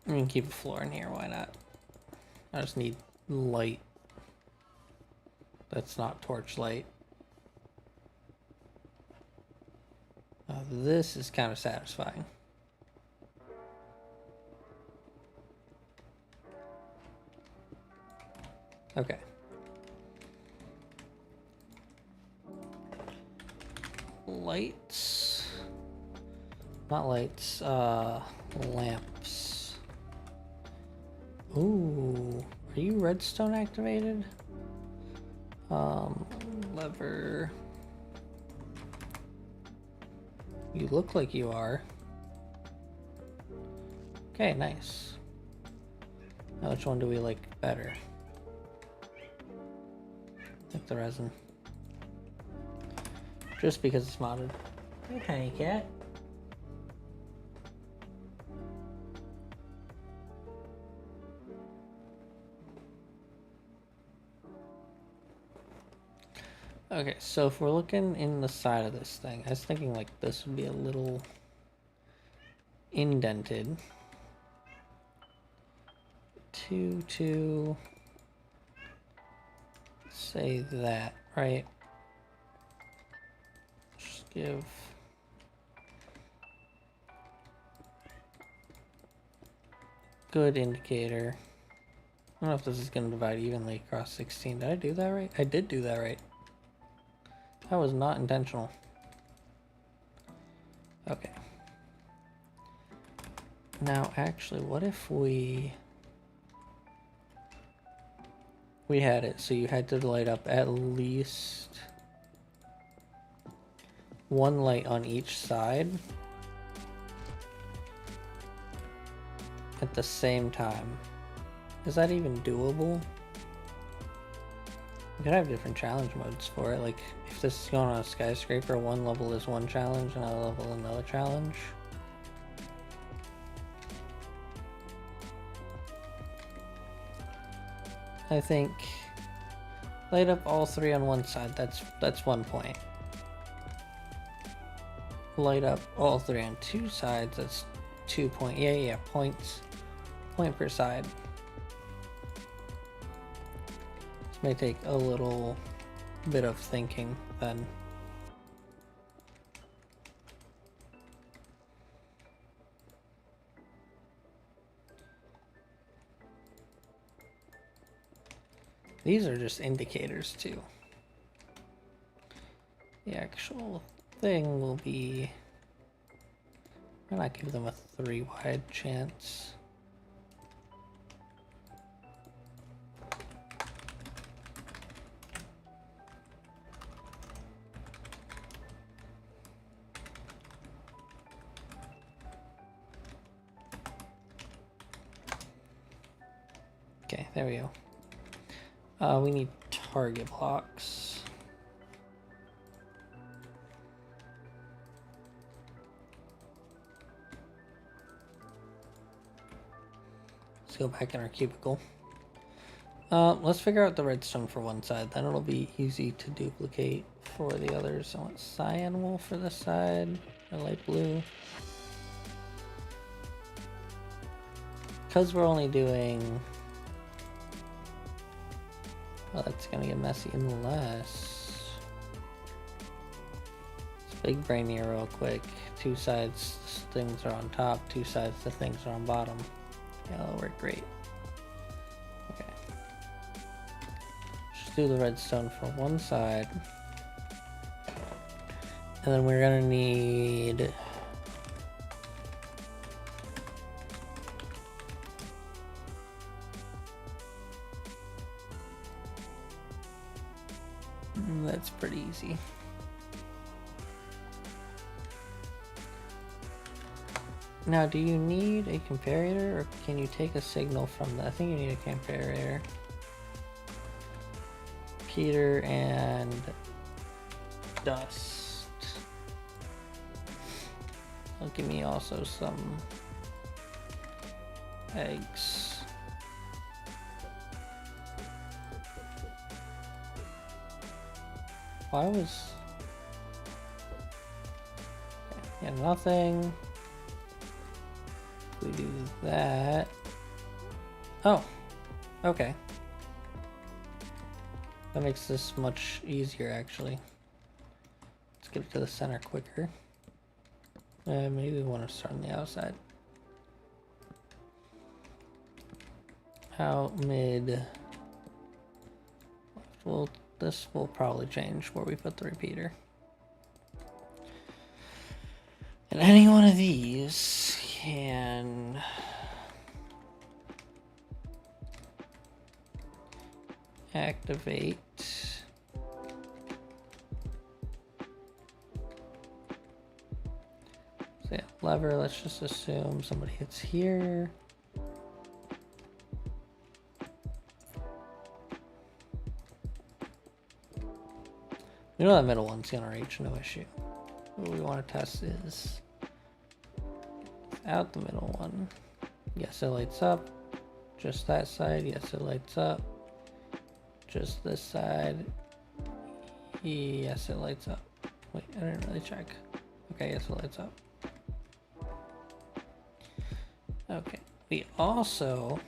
I mean, keep a floor in here, why not? I just need light. That's not torch light. This is kind of satisfying. Okay. Lights. Not lights, lamps. Ooh, are you redstone activated? Lever. You look like you are. Okay, nice. Now which one do we like better? Like the resin. Just because it's modded. Hey, honey cat. Okay, so if we're looking in the side of this thing, I was thinking like this would be a little indented. 2, say that, right? Just give good indicator. I don't know if this is going to divide evenly across 16. Did I do that right? I did do that right. That was not intentional. Okay. Now, actually, what if we had it so you had to light up at least one light on each side at the same time. Is that even doable? We could have different challenge modes for it. Like, if this is going on a skyscraper, one level is one challenge, another level another challenge. I think light up all three on one side. That's 1 point. Light up all three on two sides. That's 2 point. Yeah, points. Point per side. This may take a little bit of thinking then. These are just indicators too. The actual thing will be, why not give them a 3 wide chance? Okay, there we go. We need target blocks. Let's go back in our cubicle. Let's figure out the redstone for one side, then it'll be easy to duplicate for the others. I want cyan wool for this side, or light blue. Because we're only doing... Well, that's gonna get messy unless... Let's big brain here real quick. Two sides, things are on top. Two sides, the things are on bottom. Yeah, that'll work great. Okay. Just do the redstone for one side. And then we're gonna need... That's pretty easy. Now, do you need a comparator, or can you take a signal from the... I think you need a comparator. Peter and dust. It'll give me also some eggs. Why was... Yeah, nothing. We do that. Oh, okay. That makes this much easier, actually. Let's get it to the center quicker. Maybe we want to start on the outside. Out mid. Well, this will probably change where we put the repeater. And any one of these can activate say a lever. Let's just assume somebody hits here. You know that middle one's gonna reach, no issue. What we want to test is out the middle one. Yes, it lights up. Just that side. Yes, it lights up. Just this side. Yes, it lights up. Wait, I didn't really check. Okay, yes, it lights up. Okay, we also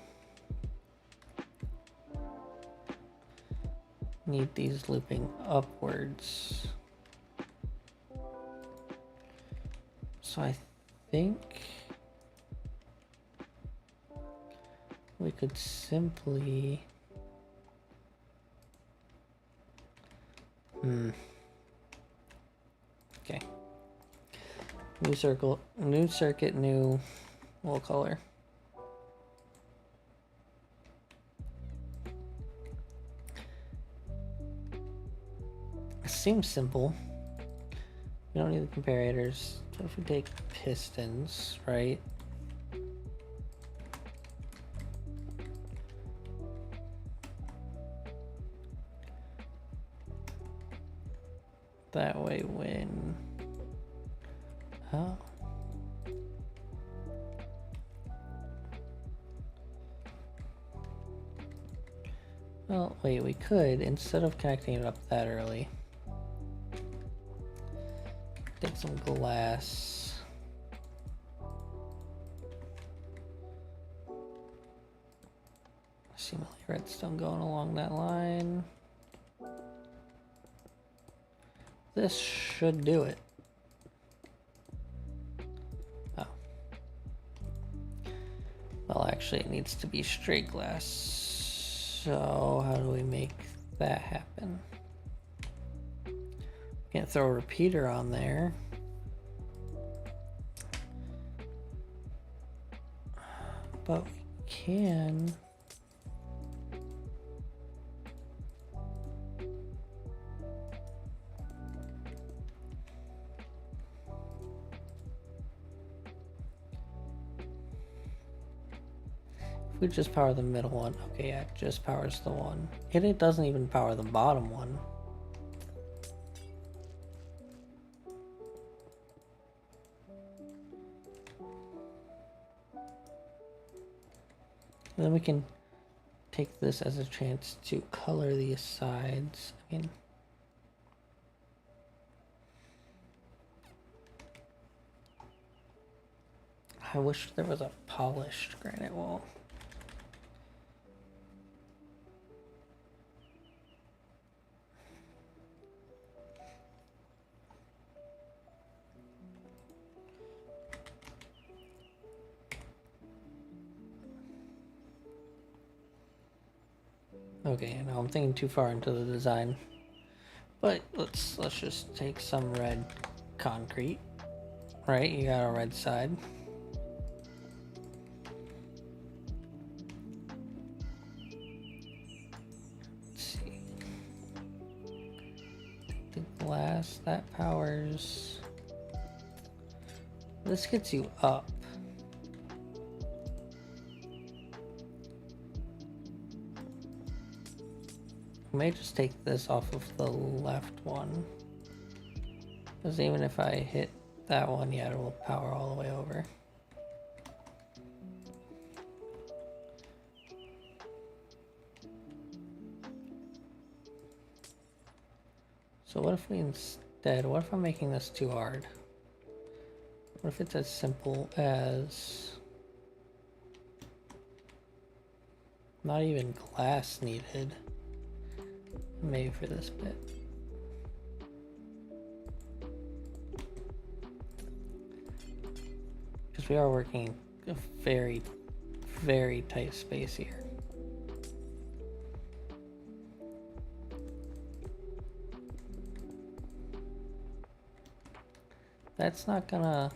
need these looping upwards. So I think we could simply okay. New circle, new circuit, new wool color. It seems simple. We don't need the comparators. So if we take pistons, right? That way when... Oh. Well, wait, we could, instead of connecting it up that early, take some glass. Simulate redstone going along that line. This should do it. Oh. Well, actually, it needs to be straight glass. So, how do we make that happen? Can't throw a repeater on there. But we can... If we just power the middle one. Okay, yeah, it just powers the one. And it doesn't even power the bottom one. And then we can take this as a chance to color these sides. I mean, I wish there was a polished granite wall. Okay, now I'm thinking too far into the design. But let's just take some red concrete. Right, you got a red side. Let's see. The glass that powers. This gets you up. I may just take this off of the left one. Because even if I hit that one, yeah, it will power all the way over. So what if we instead, what if I'm making this too hard? What if it's as simple as not even glass needed? Maybe for this bit. Because we are working a very, very tight space here. That's not gonna...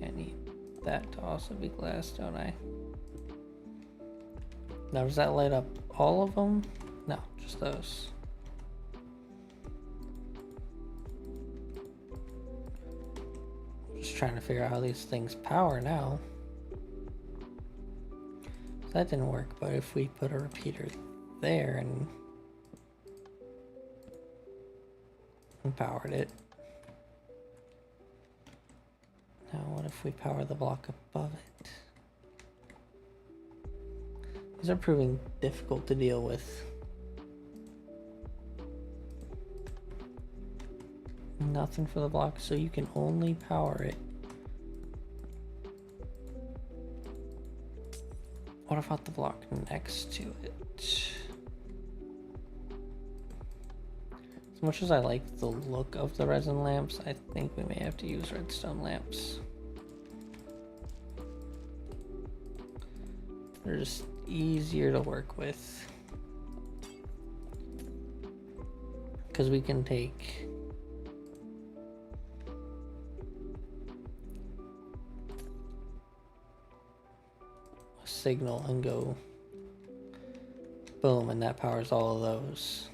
I need that to also be glass, don't I? Now, does that light up all of them? No, just those. Just trying to figure out how these things power now. So that didn't work, but if we put a repeater there and powered it. Now what if we power the block above it? These are proving difficult to deal with. Nothing for the block, so you can only power it. What about the block next to it? As much as I like the look of the resin lamps, I think we may have to use redstone lamps. They're just easier to work with. Because we can take a signal and go boom, and that powers all of those.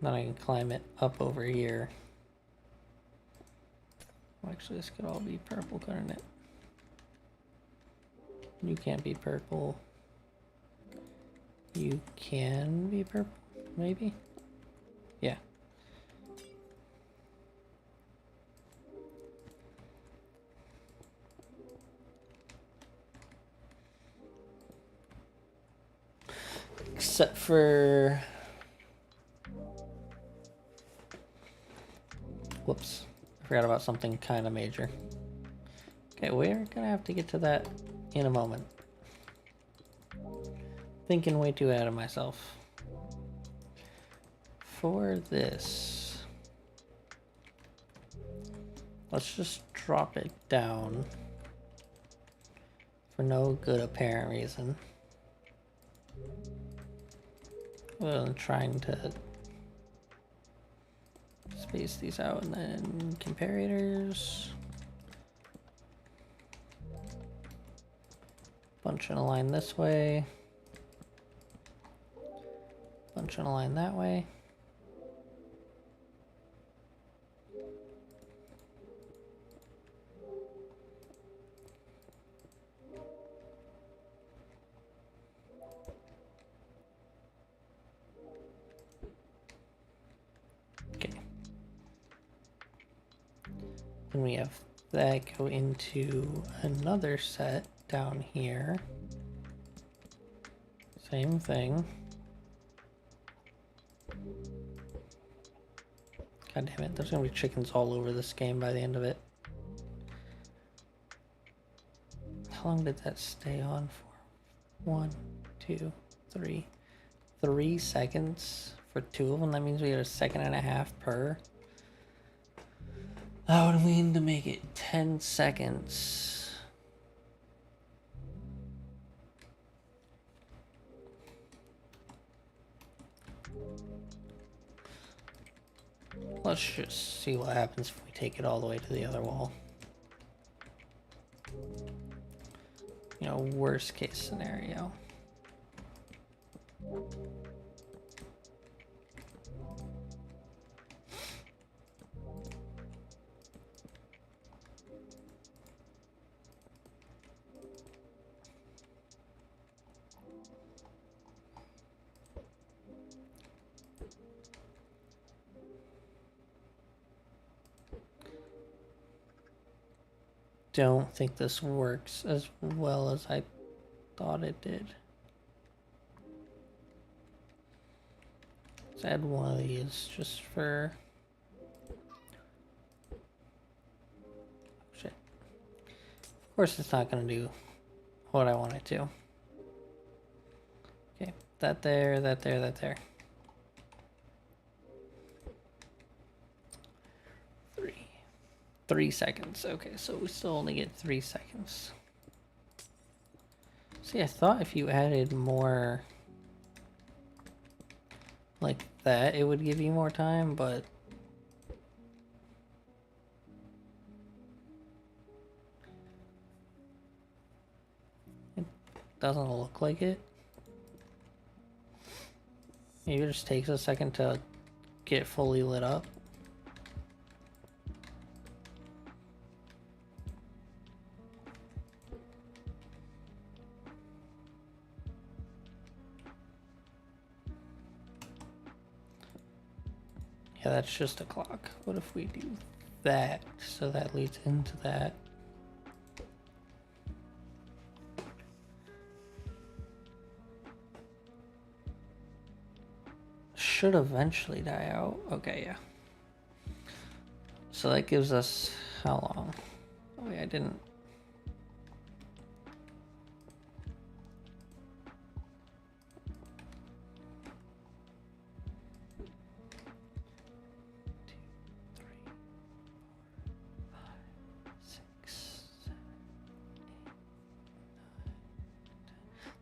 Then I can climb it up over here Well, actually, this could all be purple, couldn't it? You can't be purple. You can be purple, maybe? Yeah. Except for... Whoops. I forgot about something kind of major. Okay, we're gonna have to get to that in a moment. Thinking way too ahead of myself. For this, let's just drop it down for no good apparent reason. Well, I'm trying to space these out, and then comparators. Bunch and align this way. Bunch and align that way. Okay. Then we have that go into another set down here. Same thing. God damn it, there's gonna be chickens all over this game by the end of it. How long did that stay on for? 1, 2, 3. 3 seconds for 2 of them. That means we had a second and a half per. That would mean to make it 10 seconds. Let's just see what happens if we take it all the way to the other wall. You know, worst case scenario. Don't think this works as well as I thought it did. Let's add one of these just for... Shit. Of course it's not going to do what I want it to. Okay, that there, that there, that there. 3 seconds. Okay, so we still only get 3 seconds. See, I thought if you added more like that, it would give you more time, but it doesn't look like it. Maybe it just takes a second to get fully lit up. Yeah, that's just a clock. What if we do that? So that leads into that. Should eventually die out. Okay, yeah. So that gives us how long? Oh wait, I didn't.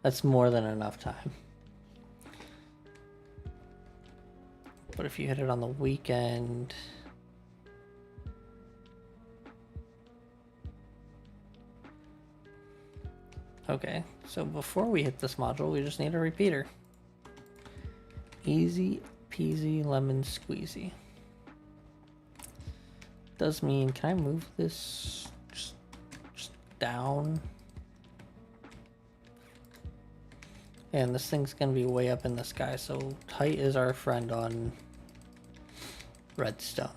That's more than enough time. But if you hit it on the weekend... Okay, so before we hit this module, we just need a repeater. Easy peasy lemon squeezy. does mean, can I move this just down? And this thing's gonna be way up in the sky, so height is our friend on redstone.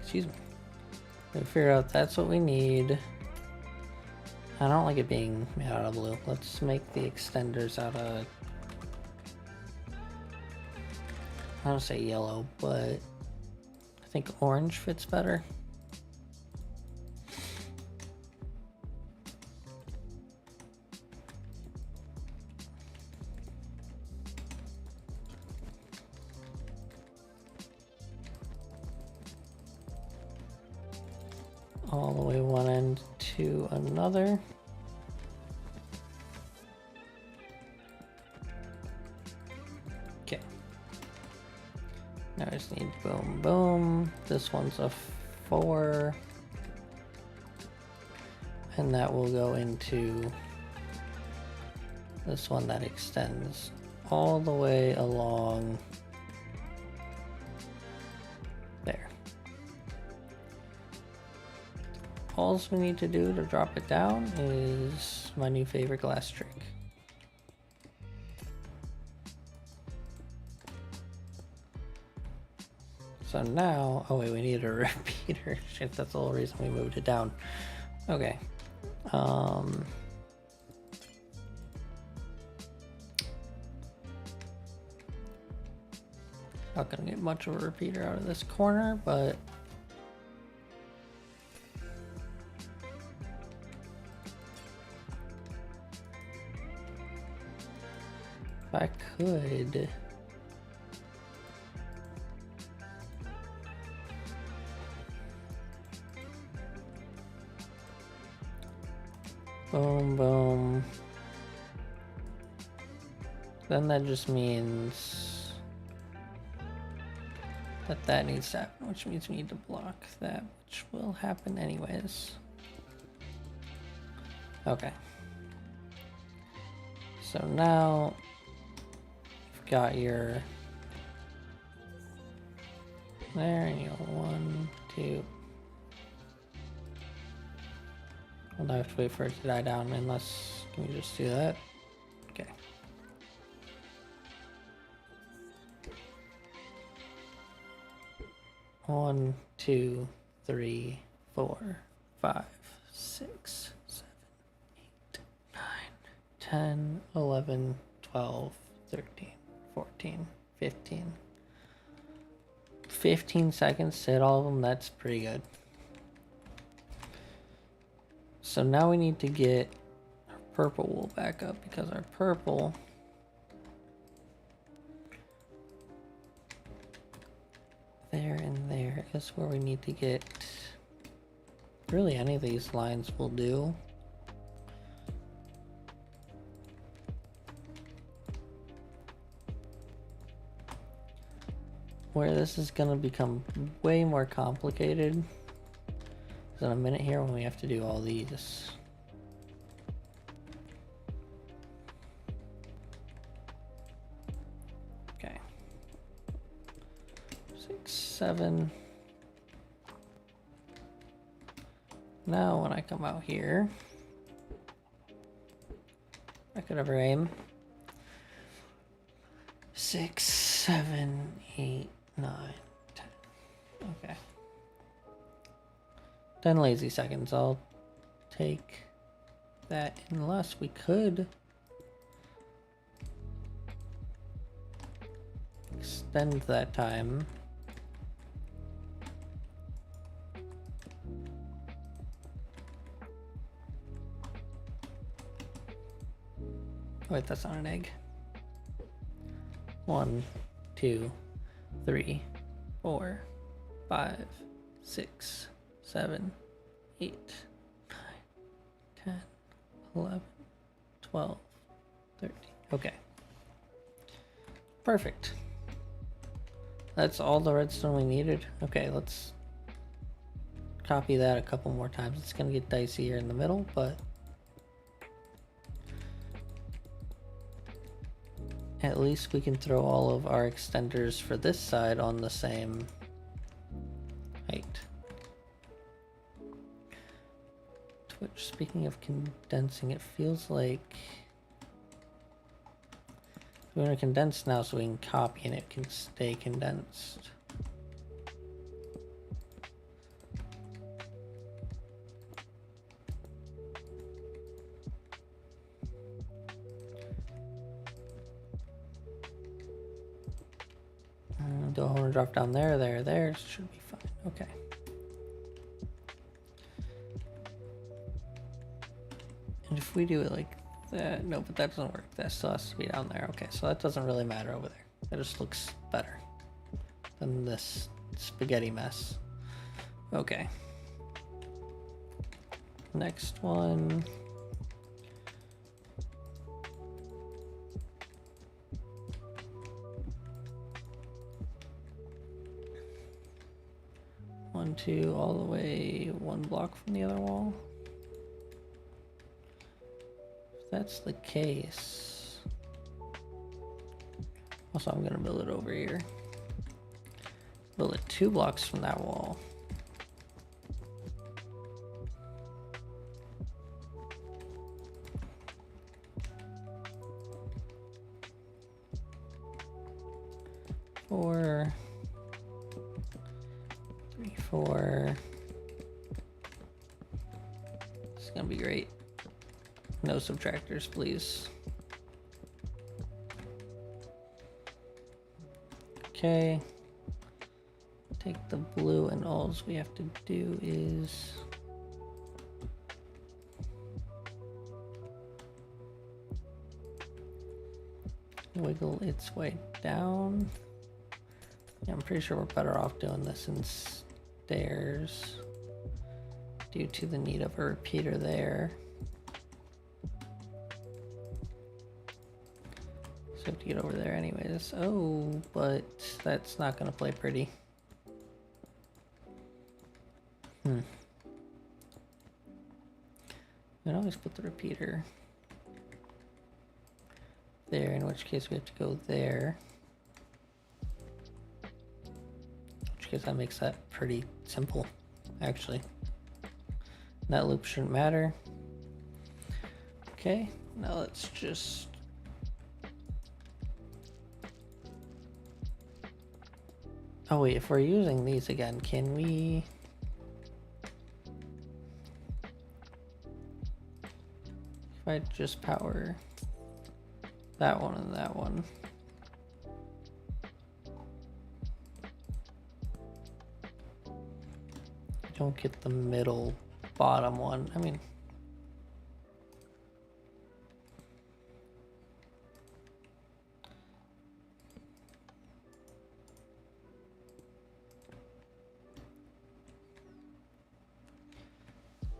Excuse me. We figure out that's what we need. I don't like it being made out of blue. Let's make the extenders out of, I don't say yellow, but I think orange fits better. All the way one end to another. Okay. Now I just need boom, boom. This one's a 4. And that will go into this one that extends all the way along there. All we need to do to drop it down is my new favorite glass trick. So now, oh wait, we need a repeater. Shit, that's the whole reason we moved it down. Okay. Not gonna get much of a repeater out of this corner, but if I could. Boom, boom. Then that just means that that needs to happen, which means we need to block that, which will happen anyways. Okay. So now you've got your there, and you go 1, 2. I'll have to wait for it to die down, unless, can we just do that? Okay. One, 2, 3, 4, 5, 6, 7, 8, 9, 10, 11, 12, 13, 14, 15. 15 seconds to hit all of them, that's pretty good. So now we need to get our purple wool back up, because our purple there and there is where we need to get. Really, any of these lines will do. Where this is going to become way more complicated is in a minute here when we have to do all these. Okay. 6, 7. Now when I come out here, I could ever aim. 6, 7, 8, 9, 10. Okay. 10 lazy seconds. I'll take that, unless we could extend that time. Wait, that's not an egg. 1, 2, 3, 4, 5, 6, 7, 8, 9, 10, 11, 12, 13. Okay. Perfect. That's all the redstone we needed. Okay, let's copy that a couple more times. It's gonna get dicey here in the middle, but at least we can throw all of our extenders for this side on the same height. Twitch, speaking of condensing, it feels like we're gonna condense now so we can copy and it can stay condensed. Do I want to drop down there, there? Should be fine. Okay. And if we do it like that, no, but that doesn't work. That still has to be down there. Okay, so that doesn't really matter over there. That just looks better than this spaghetti mess. Okay. Next one. One, two, all the way one block from the other wall. If that's the case. Also, I'm gonna build it over here. Build it 2 blocks from that wall. Four. 3, 4. This is gonna be great. No subtractors, please. Okay. Take the blue, and all we have to do is wiggle its way down. Yeah, I'm pretty sure we're better off doing this in stairs due to the need of a repeater there. So we have to get over there anyways. Oh, but that's not gonna play pretty. We can always put the repeater there, in which case we have to go there. In which case that makes that pretty simple, actually. That loop shouldn't matter. Okay, now let's just oh wait, if we're using these again, can we if I just power that one and that one? Don't get the middle bottom one. I mean,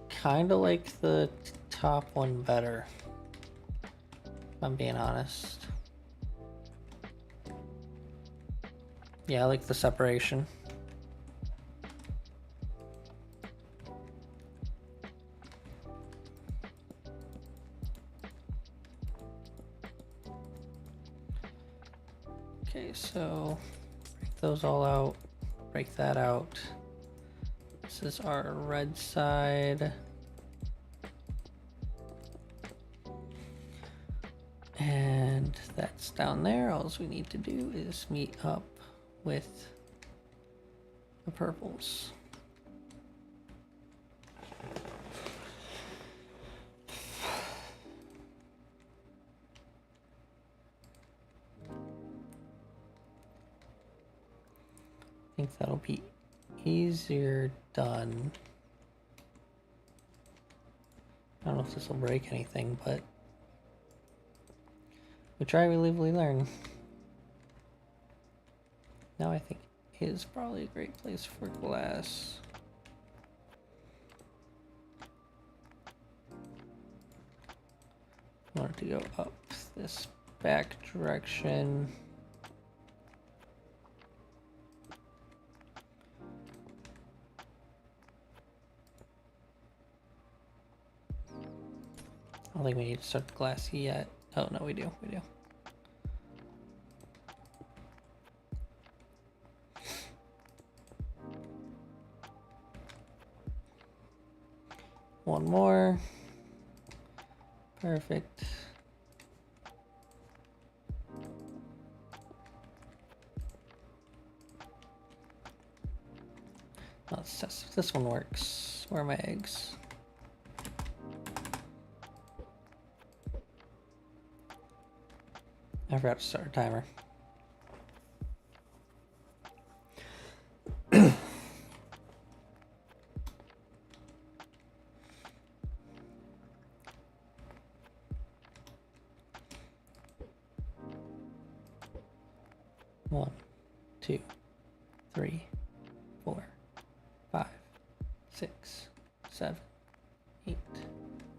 kind of like the top one better, if I'm being honest. Yeah, I like the separation. Okay, so break those all out, break that out. This is our red side. And that's down there. All we need to do is meet up with the purples. I think that'll be easier done. I don't know if this will break anything, but we try, we live, we learn. Now I think is probably a great place for glass. I want it to go up this back direction. I don't think we need to start the glass yet. Oh, no, we do. We do. One more. Perfect. Let's test if this one works. Where are my eggs? I forgot to start a timer. One, 2, 3, 4, 5, 6, 7, 8,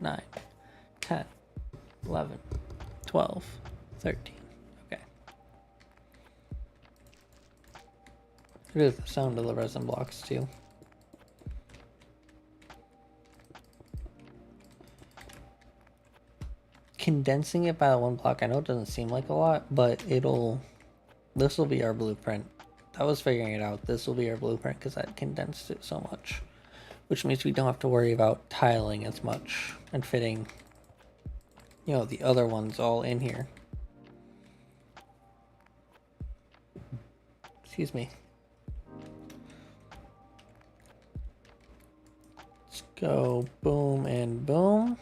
9, 10, 11, 12, 13. Okay. It is the sound of the resin blocks too. Condensing it by one block, I know it doesn't seem like a lot, but this will be our blueprint. I was figuring it out. This will be our blueprint because I condensed it so much, which means we don't have to worry about tiling as much and fitting, you know, the other ones all in here. Excuse me. Let's go boom and boom.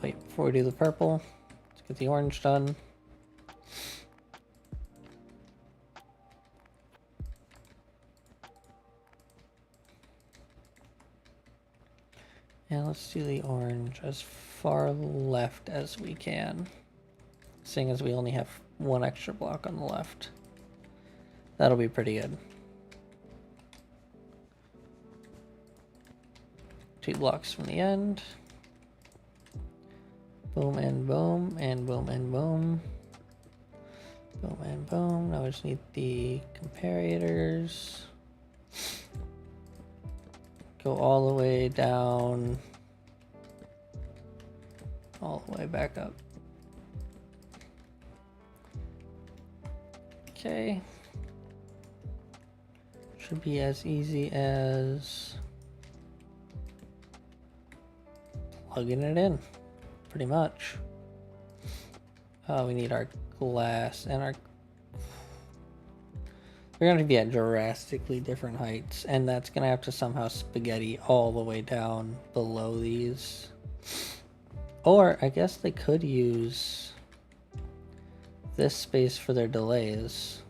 Wait, before we do the purple, let's get the orange done. And let's do the orange as far left as we can, seeing as we only have one extra block on the left. That'll be pretty good. 2 blocks from the end. Boom and boom and boom and boom. Boom and boom. Now we just need the comparators. Go all the way down. All the way back up. Okay. Should be as easy as plugging it in. Pretty much. We need our glass and our... We're going to be at drastically different heights, and that's going to have to somehow spaghetti all the way down below these. Or I guess they could use this space for their delays.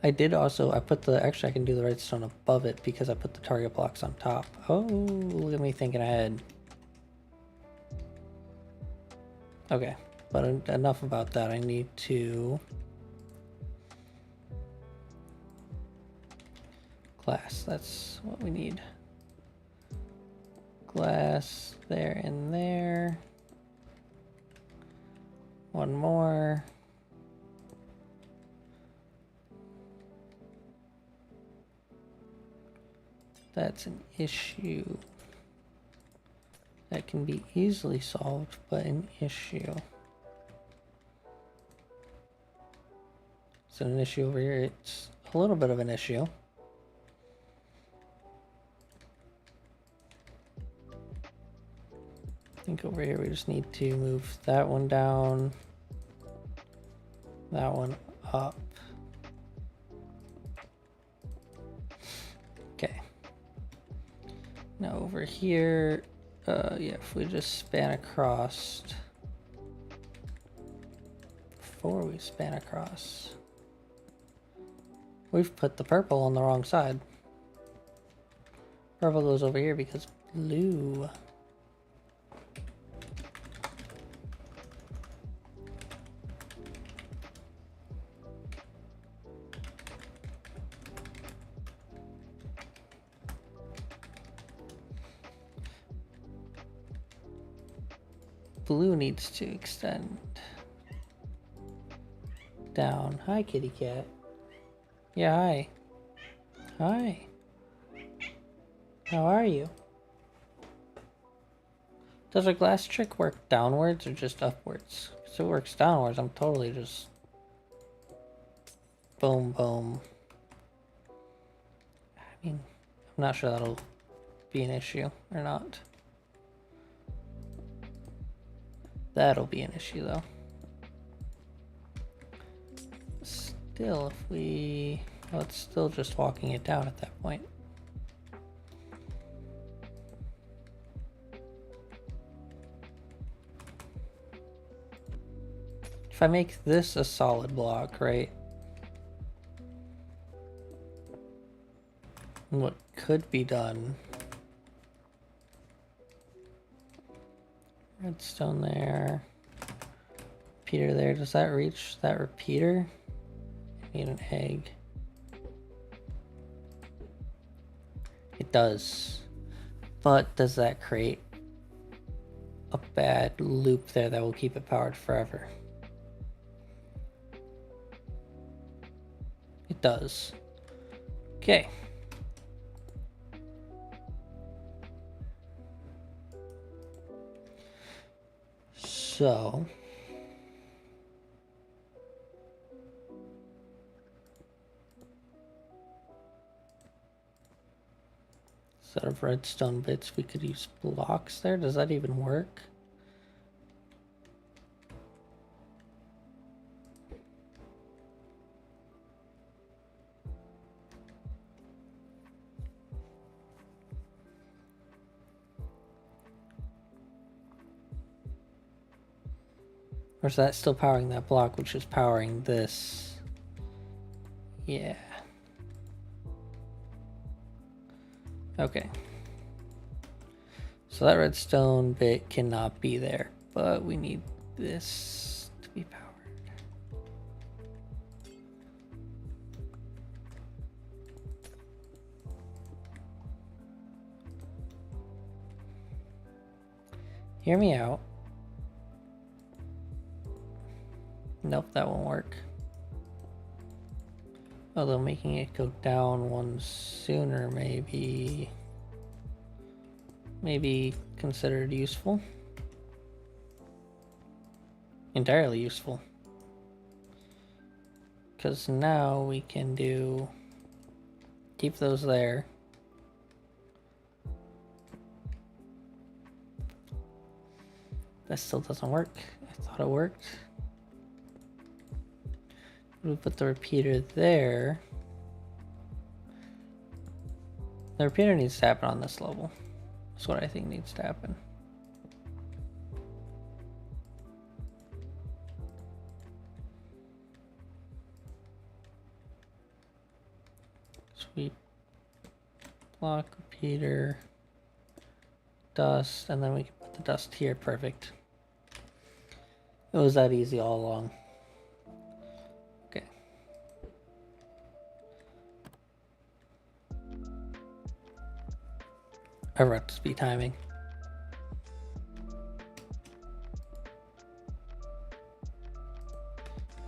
I put the, actually I can do the redstone above it because I put the target blocks on top. Oh, look at me thinking ahead. Okay, but enough about that. I need to... Glass, that's what we need. Glass there and there. One more. That's an issue that can be easily solved, but an issue. So an issue over here, it's a little bit of an issue. I think over here we just need to move that one down, that one up. Okay. Now over here, yeah, if we just span across, before we span across, we've put the purple on the wrong side. Purple goes over here because blue. Blue needs to extend down. Hi, kitty cat. Yeah, hi. Hi. How are you? Does a glass trick work downwards or just upwards? If it works downwards, I'm totally just... boom, boom. I mean, I'm not sure that'll be an issue or not. That'll be an issue, though. Still, if we... well, it's still just walking it down at that point. If I make this a solid block, right? What could be done... redstone there. Repeater there. Does that reach that repeater? I need an egg. It does. But does that create a bad loop there that will keep it powered forever? It does. Okay. So... instead of redstone bits, we could use blocks there. Does that even work? Or is that still powering that block, which is powering this? Yeah. Okay. So that redstone bit cannot be there, but we need this to be powered. Hear me out. Nope, that won't work. Although making it go down one sooner maybe considered useful. Entirely useful. Because now we can keep those there. That still doesn't work. I thought it worked. We put the repeater there. The repeater needs to happen on this level. That's what I think needs to happen. Sweep, block, repeater, dust, and then we can put the dust here. Perfect. It was that easy all along. Okay. I forgot to speed timing.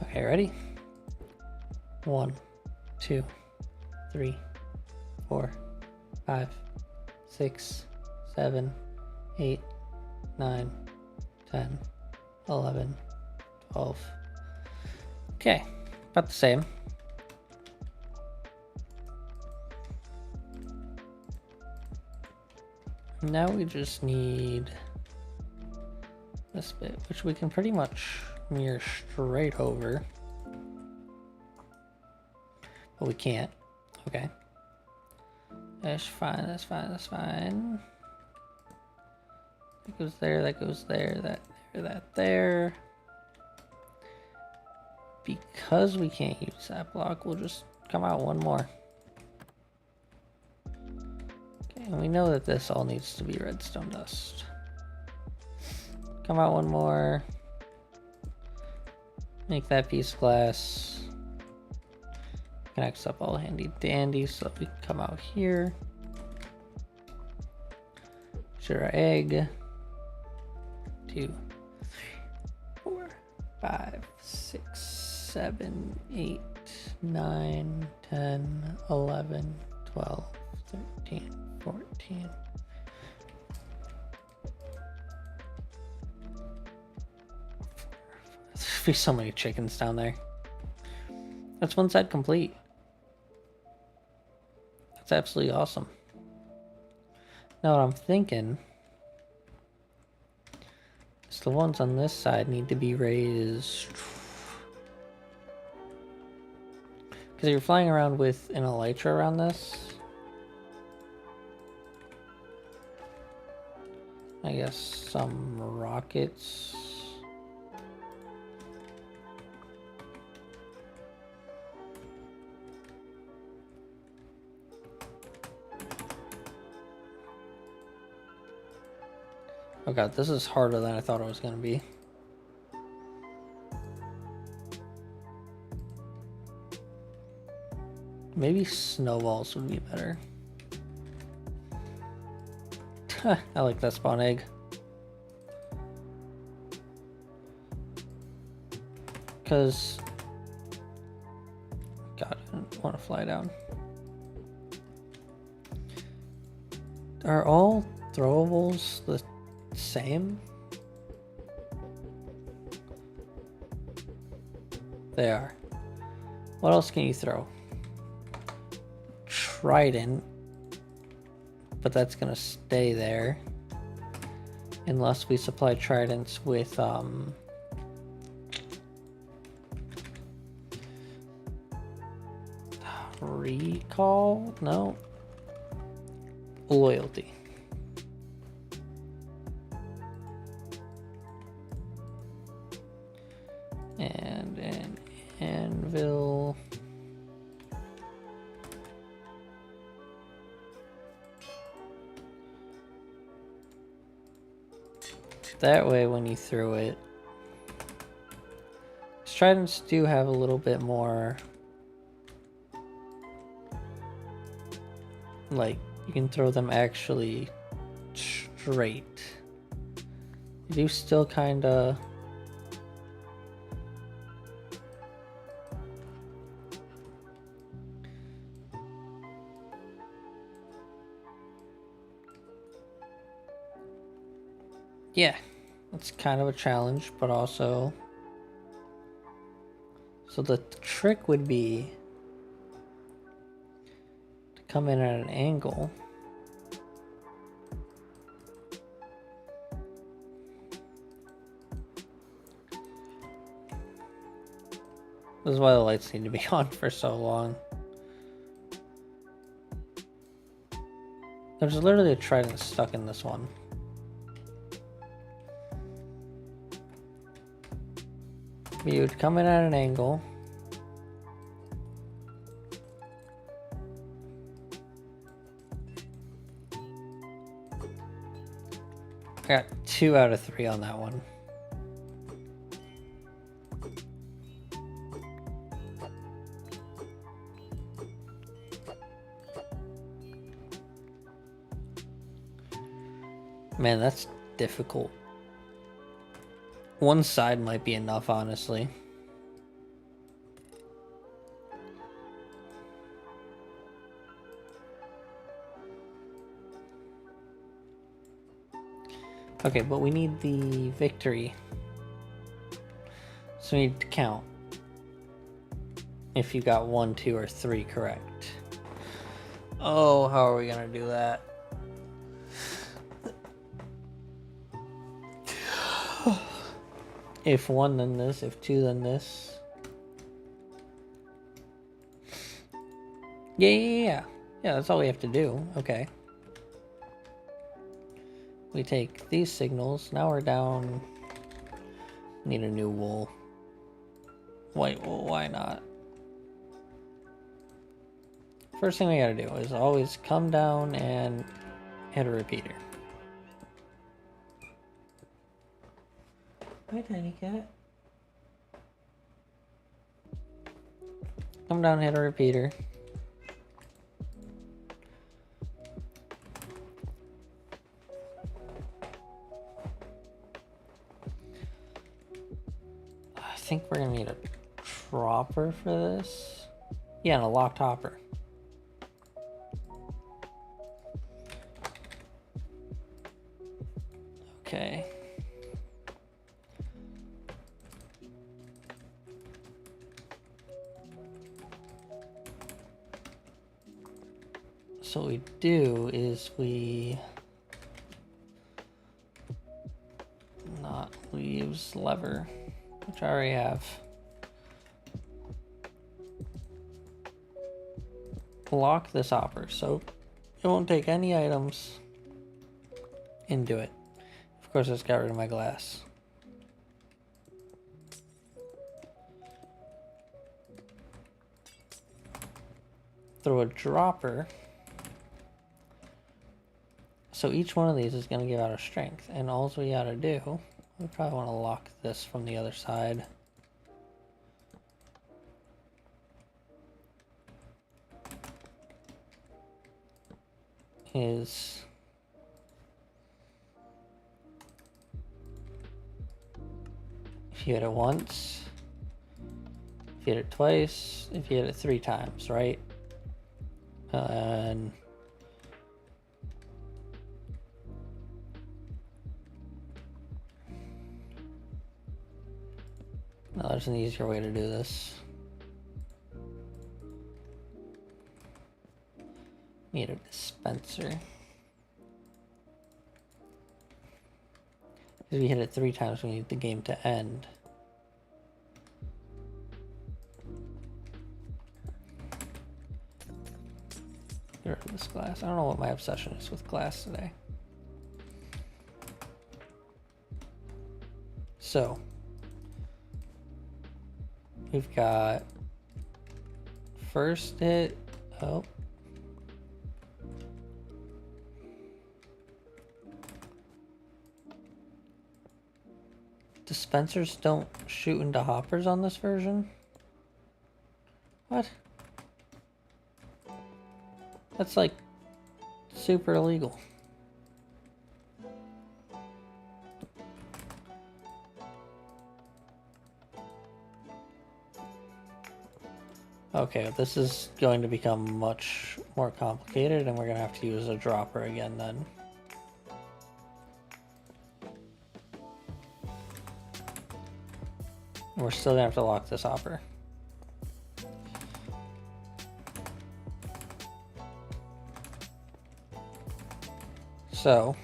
Okay, ready? 1, 2, 3, 4, 5, 6, 7, 8, 9, 10, 11, 12. Okay, about the same. Now we just need this bit, which we can pretty much mirror straight over. But we can't. Okay. That's fine, that's fine, that's fine. That goes there, that goes there, that there, that there. Because we can't use that block, we'll just come out one more. Okay, and we know that this all needs to be redstone dust. Come out one more. Make that piece of glass. Connects up all handy dandy so that we can come out here. Shoot our egg. 2, 3, 4, 5, 6, 7, 8, 9, 10, 11, 12, 13, 14. There'd be so many chickens down there. That's one side complete. That's absolutely awesome. Now what I'm thinking is the ones on this side need to be raised. Because you're flying around with an elytra around this. I guess some rockets. Oh god, this is harder than I thought it was going to be. Maybe snowballs would be better. I like that spawn egg. Because... God, I don't want to fly down. Are all throwables the same? They are. What else can you throw? Trident, but that's gonna stay there unless we supply tridents with recall? No. Loyalty. And an anvil. That way when you threw it, tridents do have a little bit more, like, you can throw them actually straight. You do still kind of yeah, it's kind of a challenge, but also, so the trick would be to come in at an angle. This is why the lights need to be on for so long. There's literally a trident stuck in this one. You'd come in at an angle. I got 2 out of 3 on that one. Man, that's difficult. One side might be enough, honestly. Okay, but we need the victory. So we need to count. If you got 1, 2, or 3 correct. Oh, how are we gonna do that? If 1, then this. If 2, then this. Yeah, that's all we have to do. Okay. We take these signals. Now we're down. Need a new wool. White wool, why not? First thing we gotta do is always come down and hit a repeater. Hi, tiny cat. Come down, hit a repeater. I think we're gonna need a dropper for this? Yeah, and a locked hopper. Okay. So what we do is we not leaves lever, which I already have. Lock this hopper so it won't take any items into it. Of course, I just got rid of my glass. Throw a dropper. So each one of these is going to give out a strength, and all we gotta do, we probably want to lock this from the other side. Is if you hit it once, if you hit it twice, if you hit it 3 times, right? And no, there's an easier way to do this. Need a dispenser. If we hit it 3 times, we need the game to end. Get rid of this glass. I don't know what my obsession is with glass today. So, we've got first hit. Oh. Dispensers don't shoot into hoppers on this version? What? That's like super illegal. Okay, this is going to become much more complicated, and we're going to have to use a dropper again then. We're still going to have to lock this hopper. So,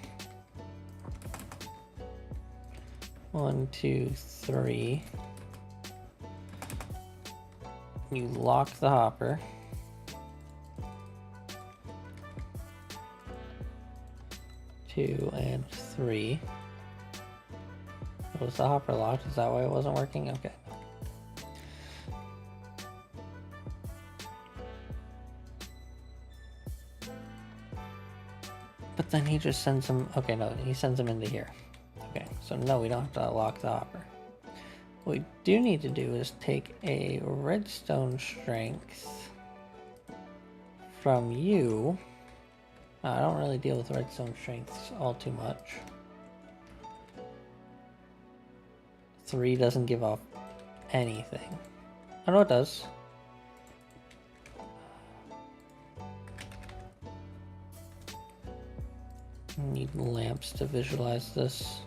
1, 2, 3. You lock the hopper. Two and 3. Was the hopper locked? Is that why it wasn't working? Okay. But then he just sends them. Okay, no, he sends them into here. Okay, so no, we don't have to lock the hopper. What we do need to do is take a redstone strength from you. I don't really deal with redstone strengths all too much. 3 doesn't give off anything. I know it does. Need lamps to visualize this.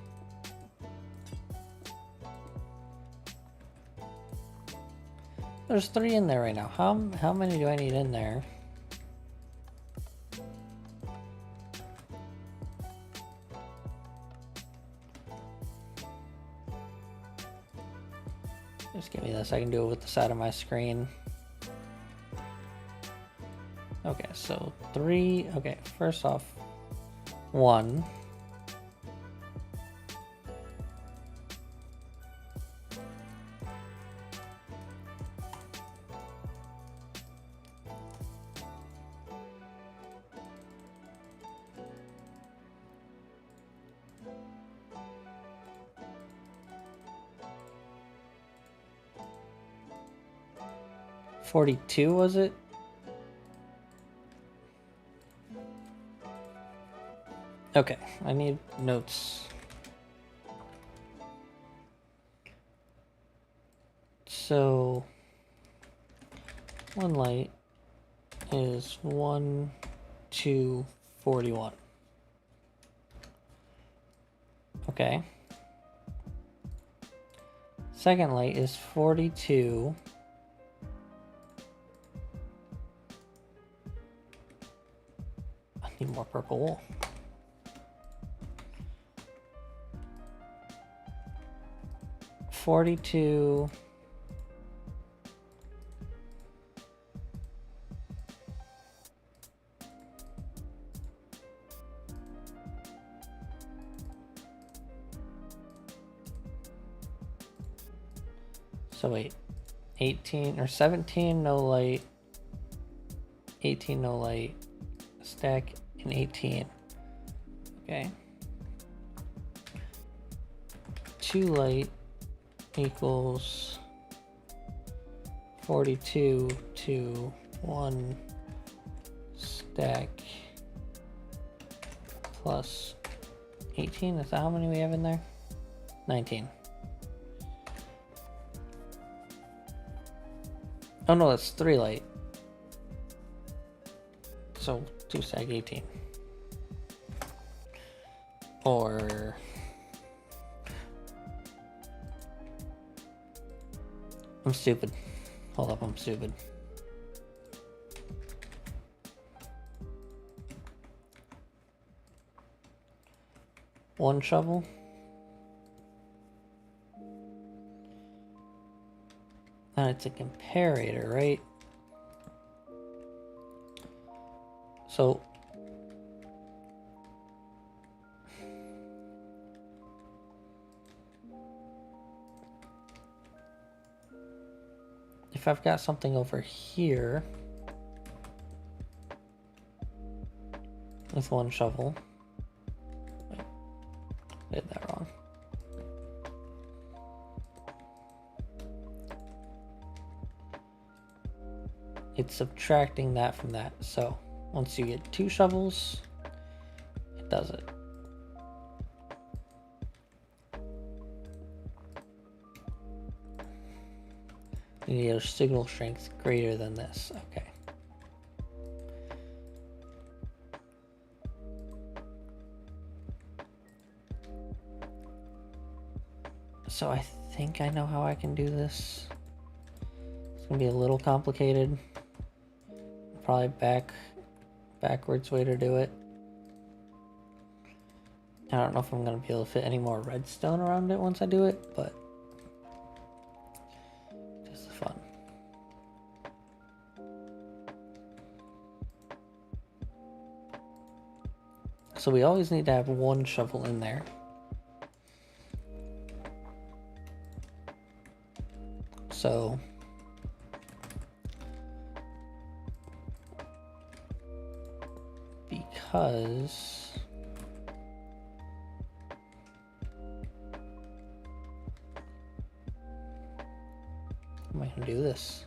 There's 3 in there right now. How many do I need in there? Just give me this. I can do it with the side of my screen. Okay, so 3. Okay, first off, 1. $42 was it? Okay, I need notes. So one light is 1, 2, 41. Okay. Second light is 42. I need more purple wool. $42. So wait, 18 or 17 no light, 18 no light, stack in 18. Okay. 2 light equals 42 to 1 stack plus 18. Is that how many we have in there? 19. Oh no, that's 3 light. So 2 stack 18. Or I'm stupid. Hold up, I'm stupid. One shovel. And it's a comparator, right? So if I've got something over here with one shovel, wait, I did that wrong. It's subtracting that from that. So once you get 2 shovels, it does it. You need a signal strength greater than this. Okay. So I think I know how I can do this. It's gonna be a little complicated. Probably backwards way to do it. I don't know if I'm gonna be able to fit any more redstone around it once I do it, but just fun. So we always need to have one shovel in there. So because I'm gonna do this.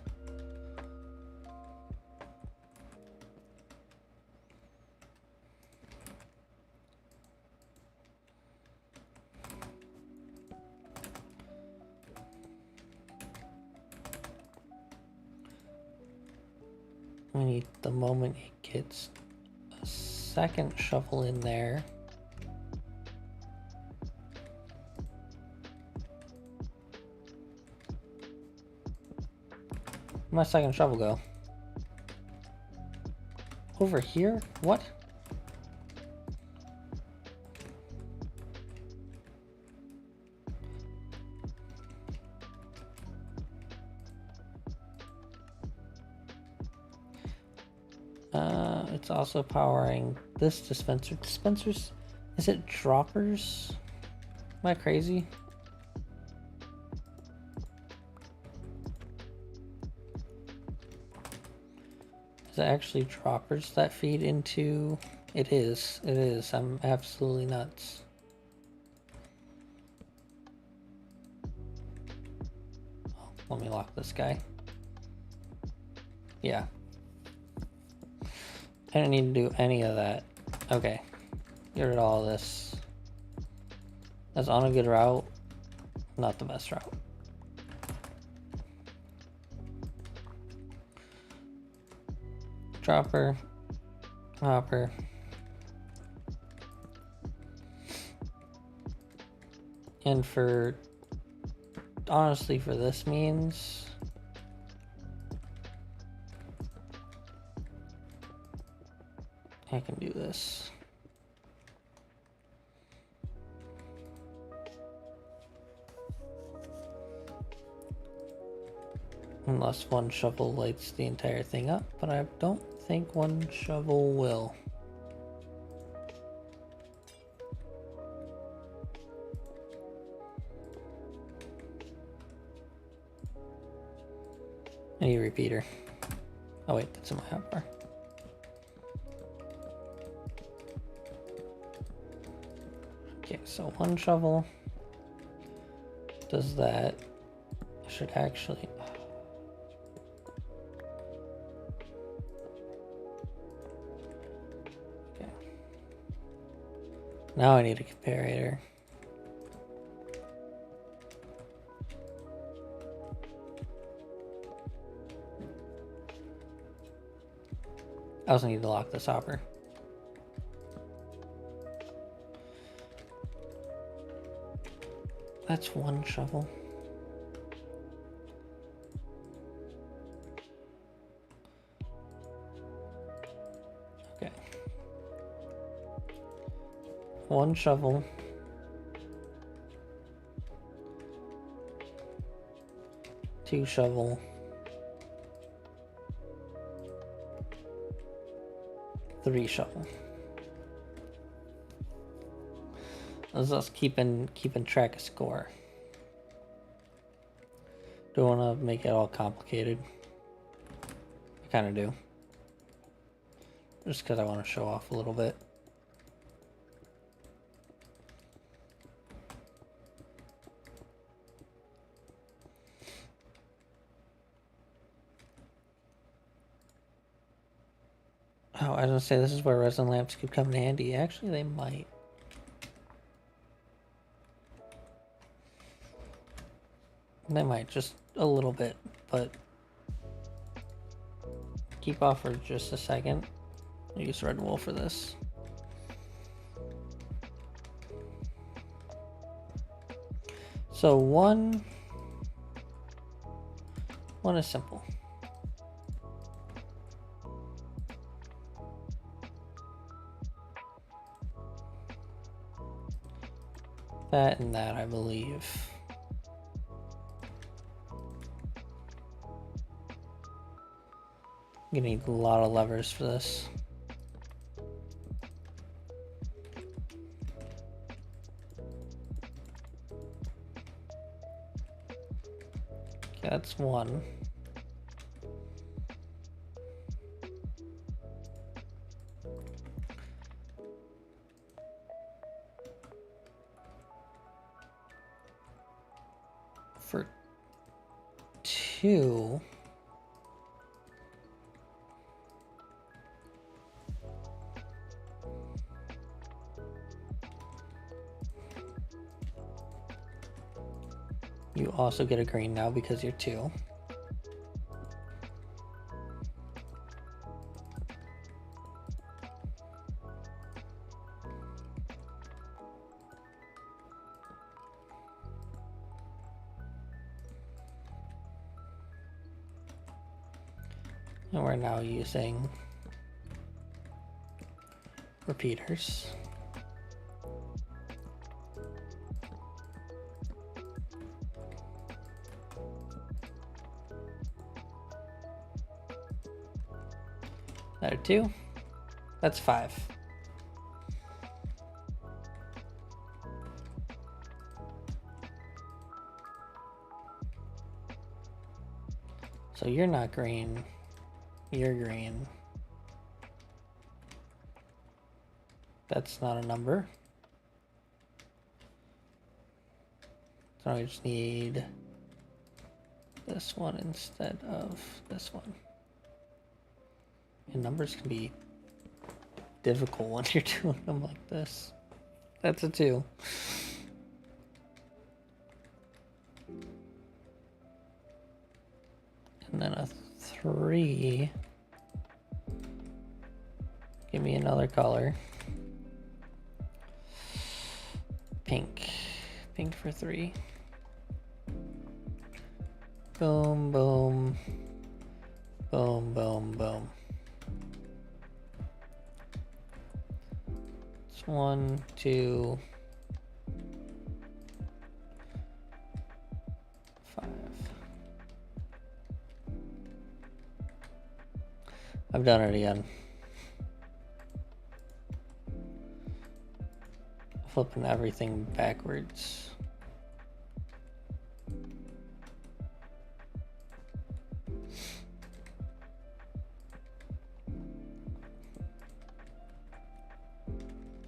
We need the moment it gets a second shovel in there. Where'd my second shovel go? Over here? What? It's also powering this dispenser. Dispensers? Is it droppers? Am I crazy? Is it actually droppers that feed into... It is. It is. I'm absolutely nuts. Oh, let me lock this guy. Yeah. I didn't need to do any of that. Okay. Get rid of all this. That's on a good route. Not the best route. dropper, hopper. And for, honestly, for this means, I can do this. Unless one shovel lights the entire thing up, but I don't think one shovel will. I need a repeater. Oh wait, that's in my hotbar. Okay, so one shovel does that. I should actually... Okay. Now I need a comparator. I also need to lock this hopper. That's one shovel. Okay. One shovel. Two shovel. Three shovel. This is us keeping track of score. Don't want to make it all complicated. I kind of do. Just because I want to show off a little bit. Oh, I was gonna say this is where resin lamps could come in handy. Actually, they might. They might, just a little bit, but keep off for just a second. I'll use red wool for this. So one is simple. That and that, I believe. I'm gonna need a lot of levers for this. Okay, that's one. For two, you also get a green now because you're two. And we're now using repeaters. Another two. That's five. So you're not green. You're green. That's not a number. So I just need this one instead of this one. And numbers can be difficult when you're doing them like this. That's a two. And then a three Give me another color. Pink. Pink for 3. Boom, boom. Boom, boom, boom. It's 1, 2, 5. I've done it again. Flipping everything backwards.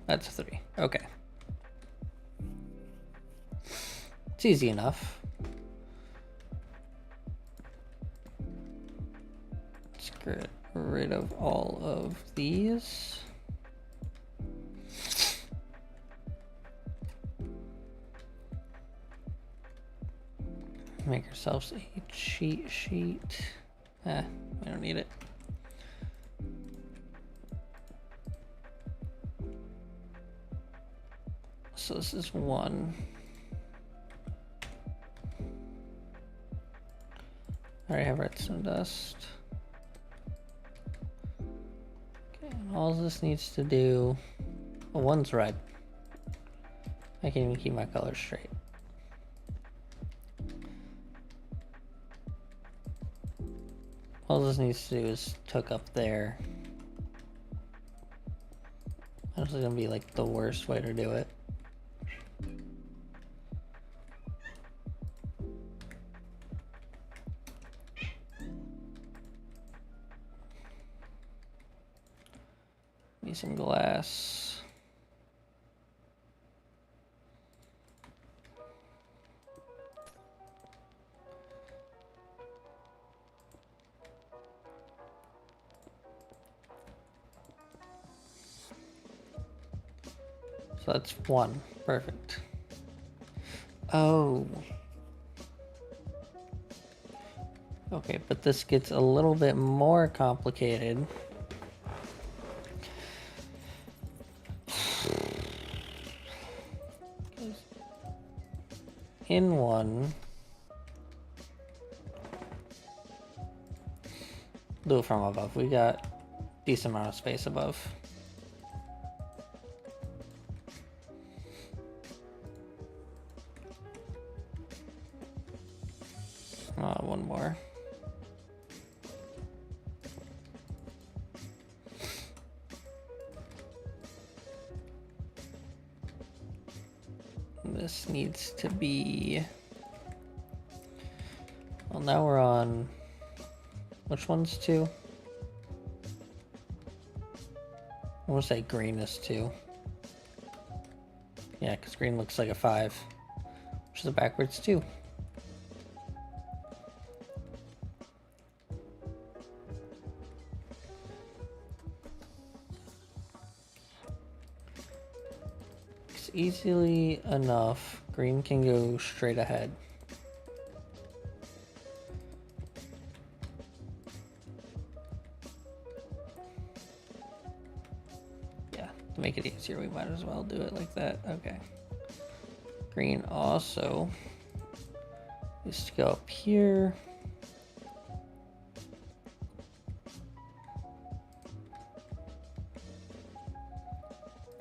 That's 3. Okay. It's easy enough. Let's get rid of all of these. Make ourselves a cheat sheet. We don't need it. So this is 1. I already have redstone dust. Okay, and all this needs to do... Oh, 1's red. I can't even keep my colors straight. All this needs to do is hook up there. This is gonna be like the worst way to do it. Need some glass. So that's 1. Perfect. Oh. Okay, but this gets a little bit more complicated. In 1, do it from above. We got decent amount of space above. One more. This needs to be... Well, now we're on... Which one's 2? I want to say green is 2. Yeah, because green looks like a 5. Which is a backwards 2. Easily enough, green can go straight ahead. Yeah, to make it easier, we might as well do it like that. Okay. Green also needs to go up here.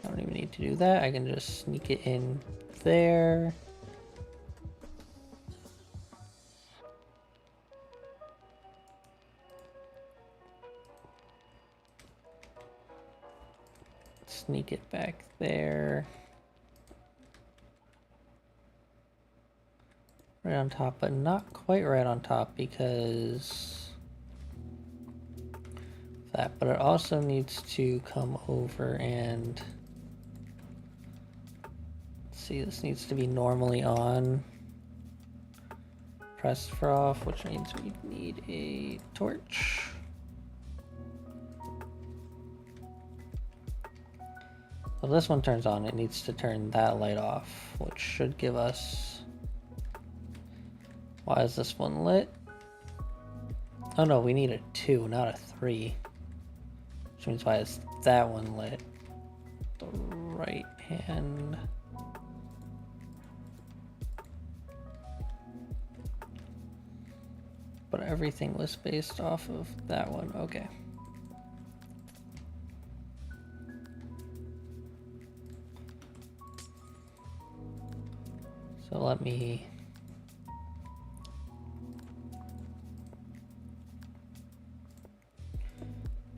I don't even need to do that. I can just sneak it in there. Sneak it back there. Right on top, but not quite right on top because that. But it also needs to come over and... See, this needs to be normally on. Pressed for off, which means we need a torch. So this one turns on, it needs to turn that light off, which should give us... Why is this one lit? Oh no, we need a 2, not a 3. Which means why is that one lit? The right hand. But everything was based off of that one. Okay. So let me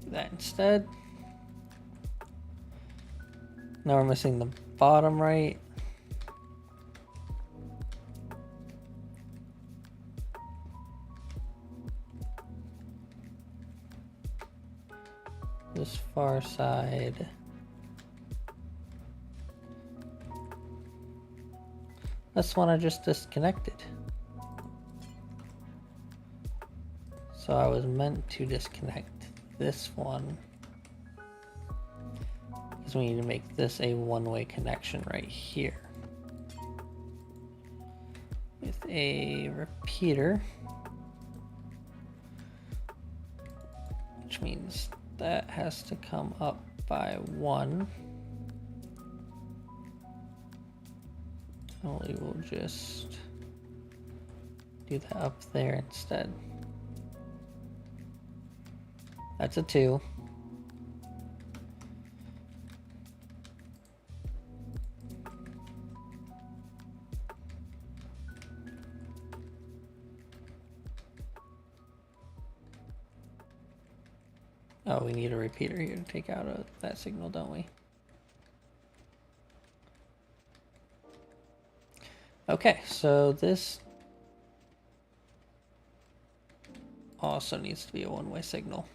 do that instead. Now we're missing the bottom right. This far side. That's one I just disconnected. So I was meant to disconnect this one, because we need to make this a one-way connection right here. With a repeater. Which means that has to come up by 1. And we will just do that up there instead. That's a 2. Oh, we need a repeater here to take out that signal, don't we? Okay, so this also needs to be a one-way signal.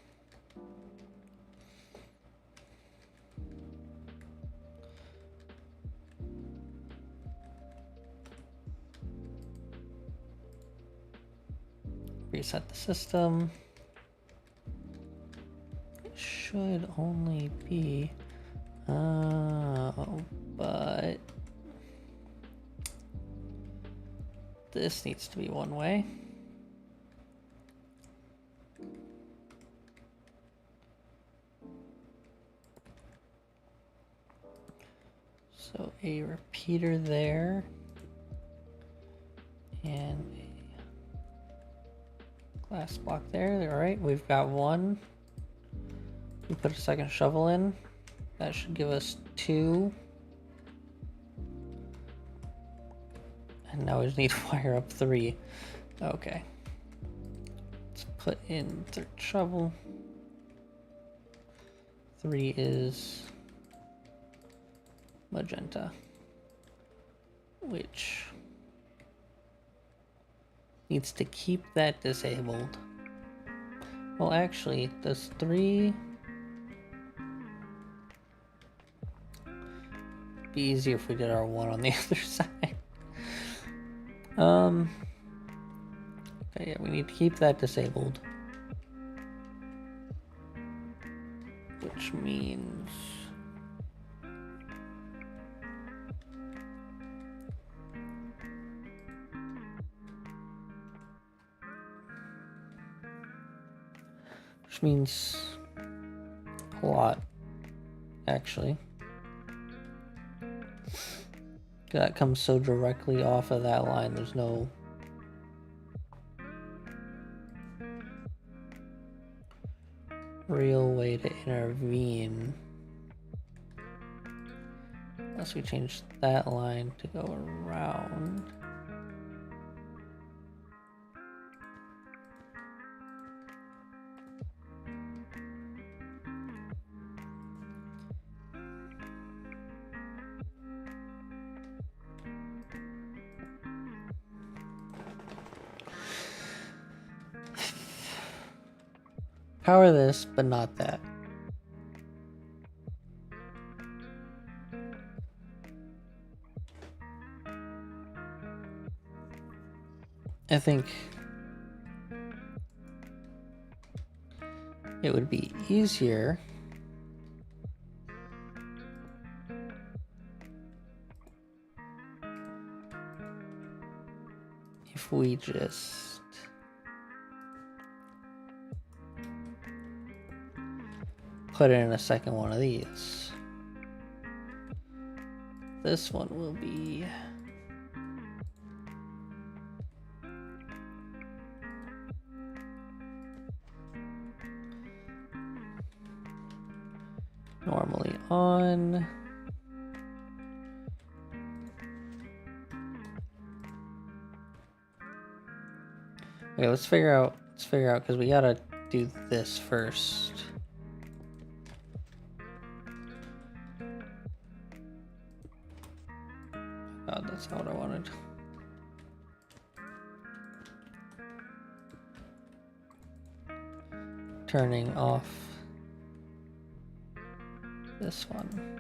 Reset the system. It should only be, but this needs to be one way. So a repeater there and a glass block there. All right, we've got one. We put a second shovel in. That should give us 2. And now we just need to wire up 3. Okay. Let's put in third shovel. 3 is magenta, which needs to keep that disabled. Well, actually, does 3 be easier if we did our 1 on the other side? Okay, yeah, we need to keep that disabled. Which means a lot, actually. That comes so directly off of that line, there's no real way to intervene unless we change that line to go around. Power this, but not that. I think it would be easier if we just put in a second one of these. This one will be normally on. Okay, let's figure out because we gotta do this first. God, that's not what I wanted. Turning off this one.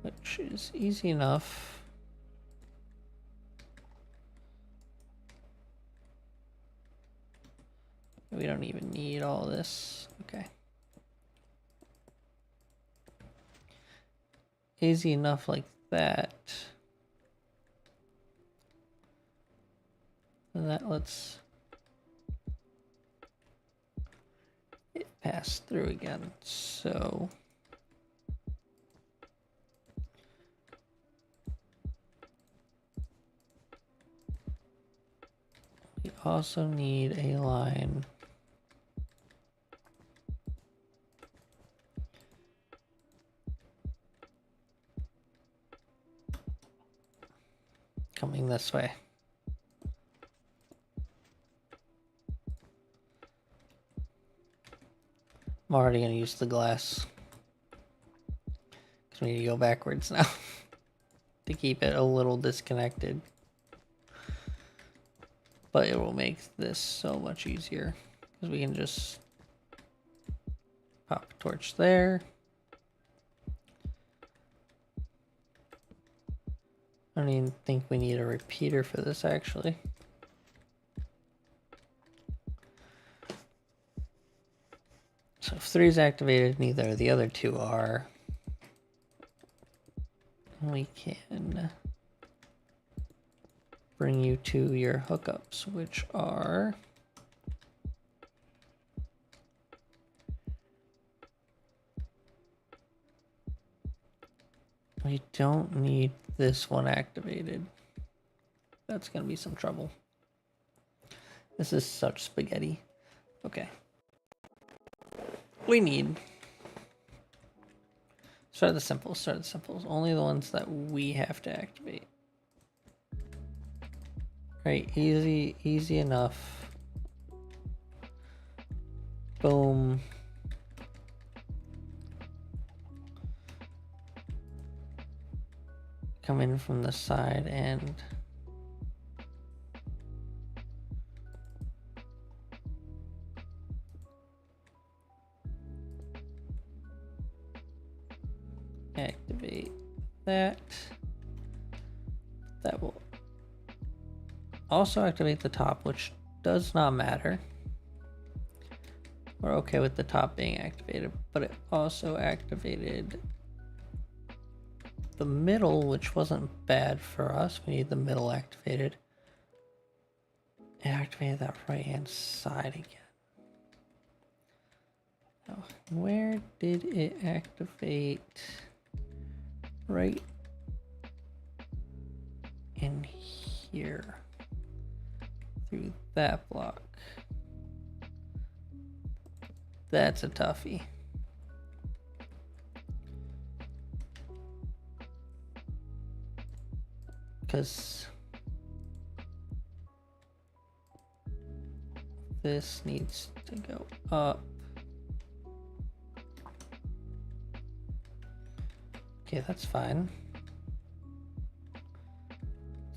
Which is easy enough. We don't even need all this. Okay. Easy enough like that. And that lets it pass through again. So we also need a line coming this way. I'm already going to use the glass because we need to go backwards now to keep it a little disconnected. But it will make this so much easier because we can just pop a torch there. I don't even think we need a repeater for this actually. So if 3 is activated, neither of the other 2 are. We can bring you to your hookups, which are we don't need this one activated. That's gonna be some trouble. This is such spaghetti. Okay. We need start the simples, only the ones that we have to activate. Right, easy enough. Boom. Come in from the side and activate that. That will also activate the top, which does not matter. We're okay with the top being activated, but it also activated the middle, which wasn't bad for us. We need the middle activated. It activated that right hand side again. Now, where did it activate? Right in here through that block. That's a toughie. Because this needs to go up. Okay, that's fine.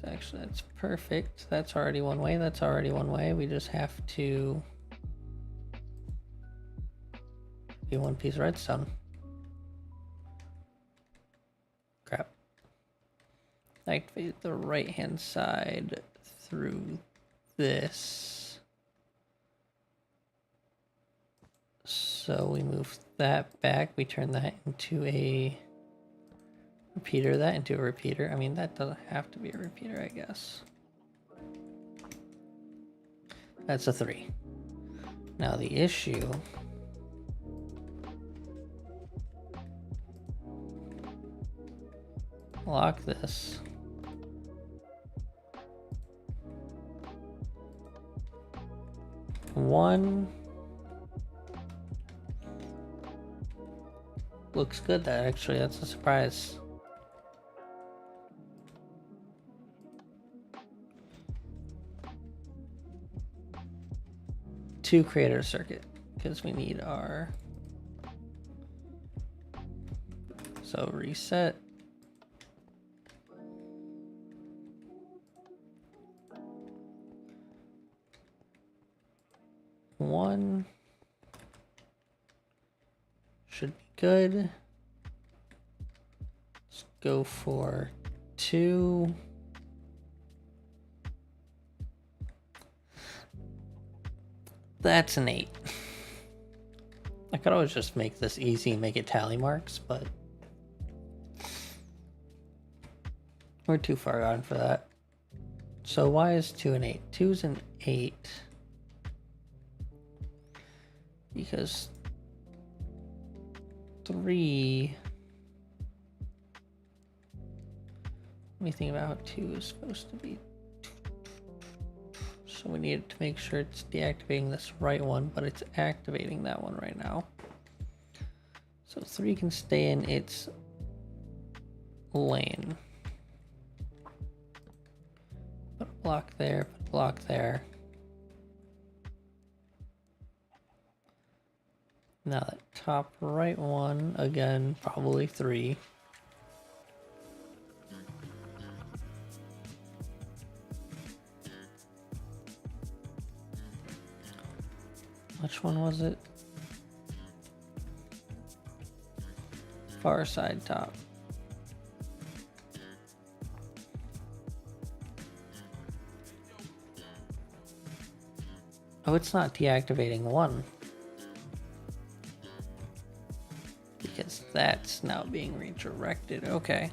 Actually, that's perfect. That's already one way. That's already one way. We just have to be one piece of redstone. Crap. Activate the right hand side through this. So we move that back. We turn that into a repeater, that into a repeater. I mean, that doesn't have to be a repeater, I guess. That's a 3. Now the issue... Lock this. One... Looks good, that actually, that's a surprise. Two creator circuit, because we need our... So reset. One should be good. Let's go for 2. That's an 8. I could always just make this easy and make it tally marks, but we're too far gone for that. So why is 2 and 8? 2 is an 8. Because 3... Let me think about how 2 is supposed to be. So we need to make sure it's deactivating this right one, but it's activating that one right now. So 3 can stay in its lane. Put a block there, put a block there. Now that top right one, again, probably 3. Which one was it? Far side top. Oh, it's not deactivating 1. Because that's now being redirected. Okay.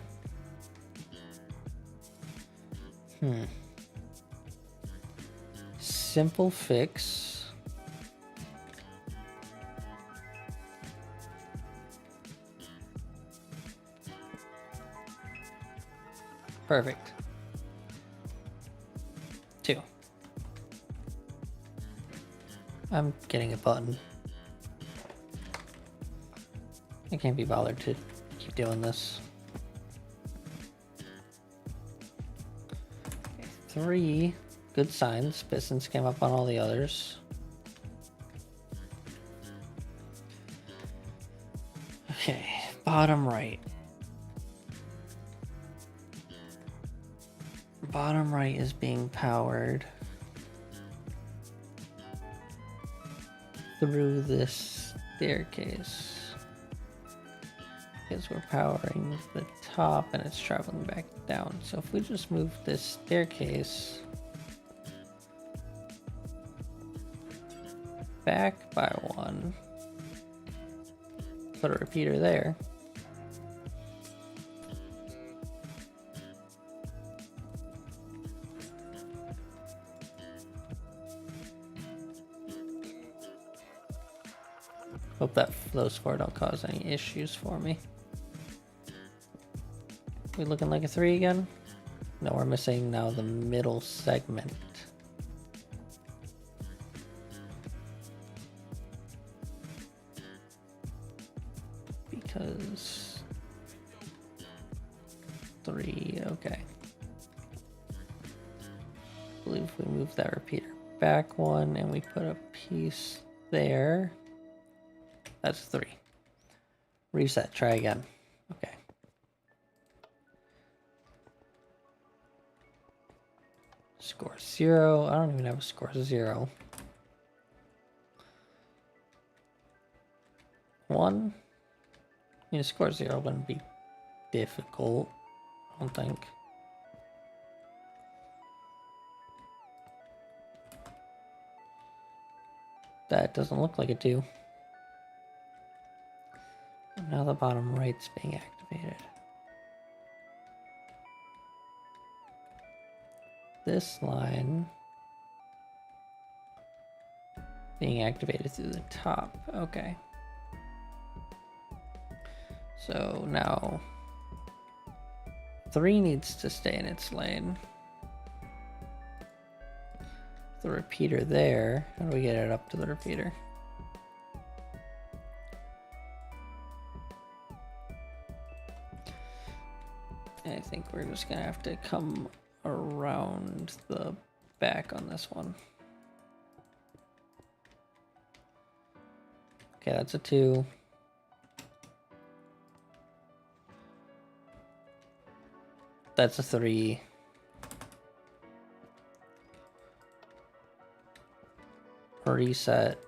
Simple fix. Perfect. 2. I'm getting a button. I can't be bothered to keep doing this. Okay, 3. Good signs. Pistons came up on all the others. Okay, bottom right. Bottom right is being powered through this staircase. Because we're powering the top and it's traveling back down. So if we just move this staircase back by 1, put a repeater there. Hope that those 4 don't cause any issues for me. We looking like a 3 again? No, we're missing now the middle segment. Because 3, okay. I believe if we move that repeater back 1 and we put a piece there, that's 3. Reset, try again. Okay. Score 0. I don't even have a score 0. 1. I mean, a score 0 wouldn't be difficult, I don't think. That doesn't look like a 2. And now the bottom right's being activated. This line being activated through the top. Okay. So now 3 needs to stay in its lane. The repeater there. How do we get it up to the repeater? I think we're just gonna have to come around the back on this one. Okay, that's a 2. That's a 3. Reset.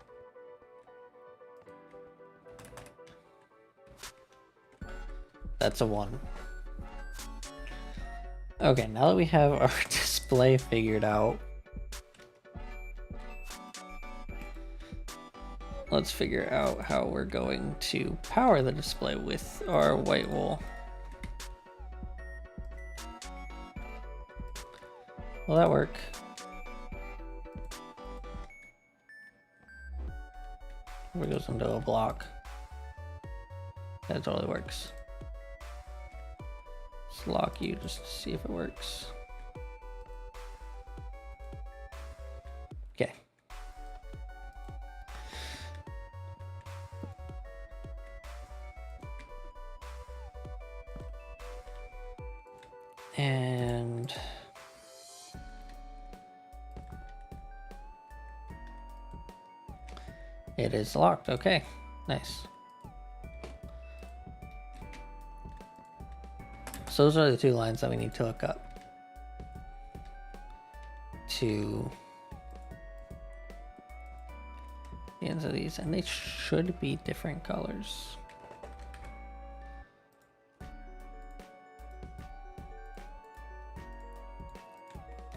That's a 1. Okay, now that we have our display figured out, let's figure out how we're going to power the display with our white wool. Will that work? It goes into a block. That totally works. Let's lock you just to see if it works. Okay. And it is locked. Okay, nice. So those are the 2 lines that we need to hook up to the ends of these, and they should be different colors.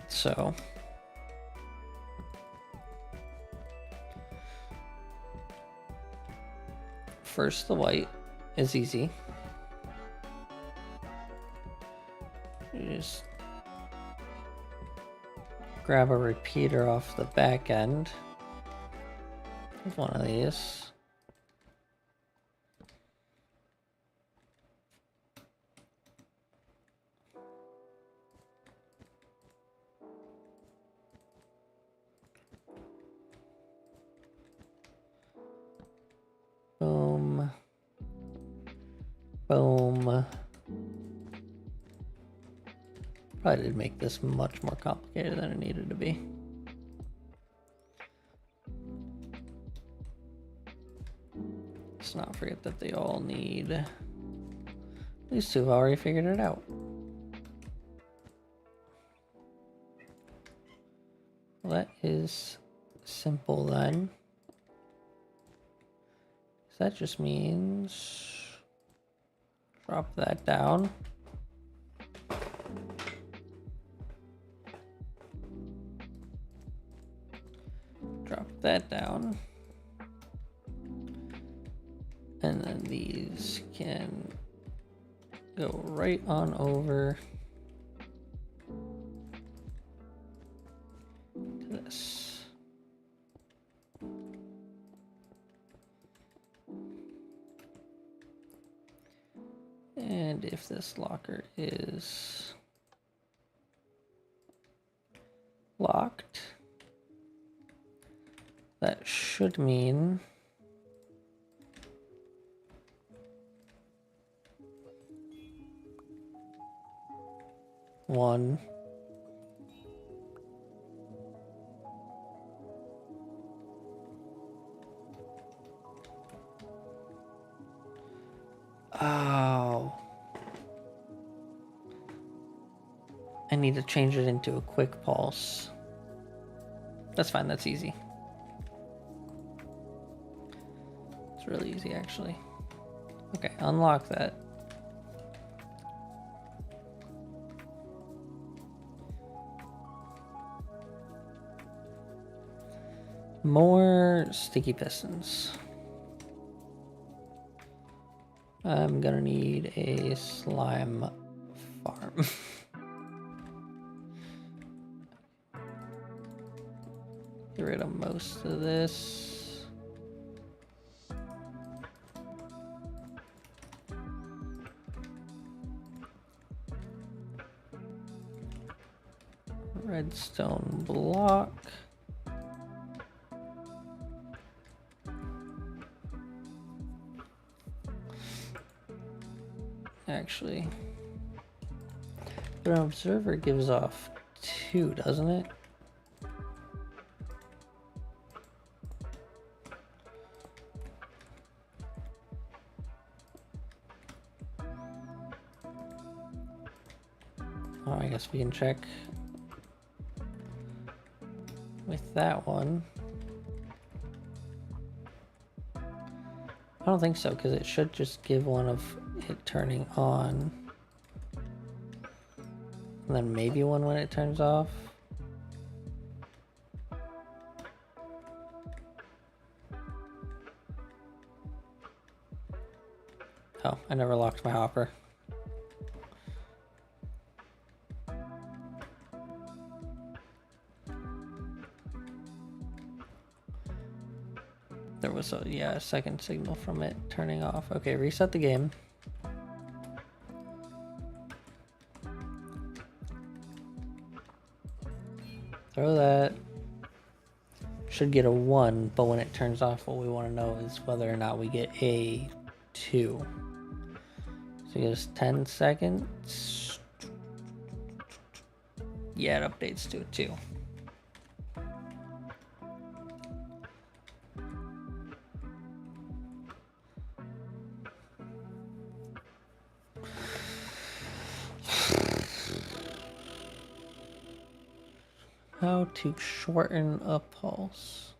So first, the white is easy. You just grab a repeater off the back end with one of these. Boom. Boom. Probably did make this much more complicated than it needed to be. Let's not forget that they all need... These 2 have already figured it out. Well, that is simple then. So that just means drop that down. Drop that down. And then these can go right on over to this. And if this locker is locked, that should mean one. Oh. I need to change it into a quick pulse. That's fine, that's easy. It's really easy, actually. Okay, unlock that. More sticky pistons. I'm gonna need a slime farm. Get rid of most of this. Redstone block. Actually, but an observer gives off 2, doesn't it? Oh, I guess we can check with that one. I don't think so, because it should just give one of it turning on. And then maybe one when it turns off. Oh, I never locked my hopper. There was a second signal from it turning off. Okay, reset the game. Throw that. Should get a 1, but when it turns off, what we want to know is whether or not we get a 2. So it gives 10 seconds. Yeah, it updates to a 2. How to shorten a pulse.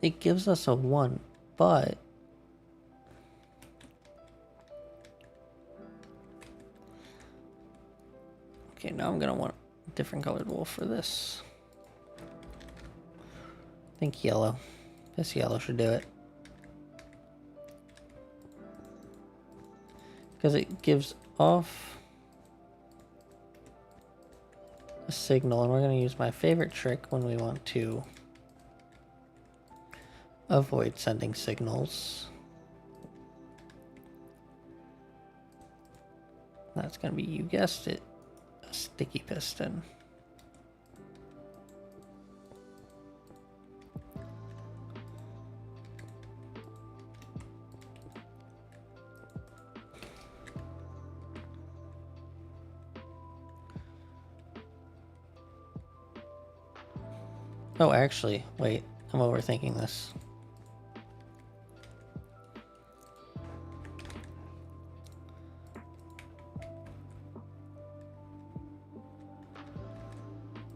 It gives us a 1, but okay, now I'm gonna want a different colored wolf for this. I think yellow. This yellow should do it. Because it gives off a signal, and we're going to use my favorite trick when we want to avoid sending signals. That's going to be, you guessed it, a sticky piston. Oh, actually, wait, I'm overthinking this.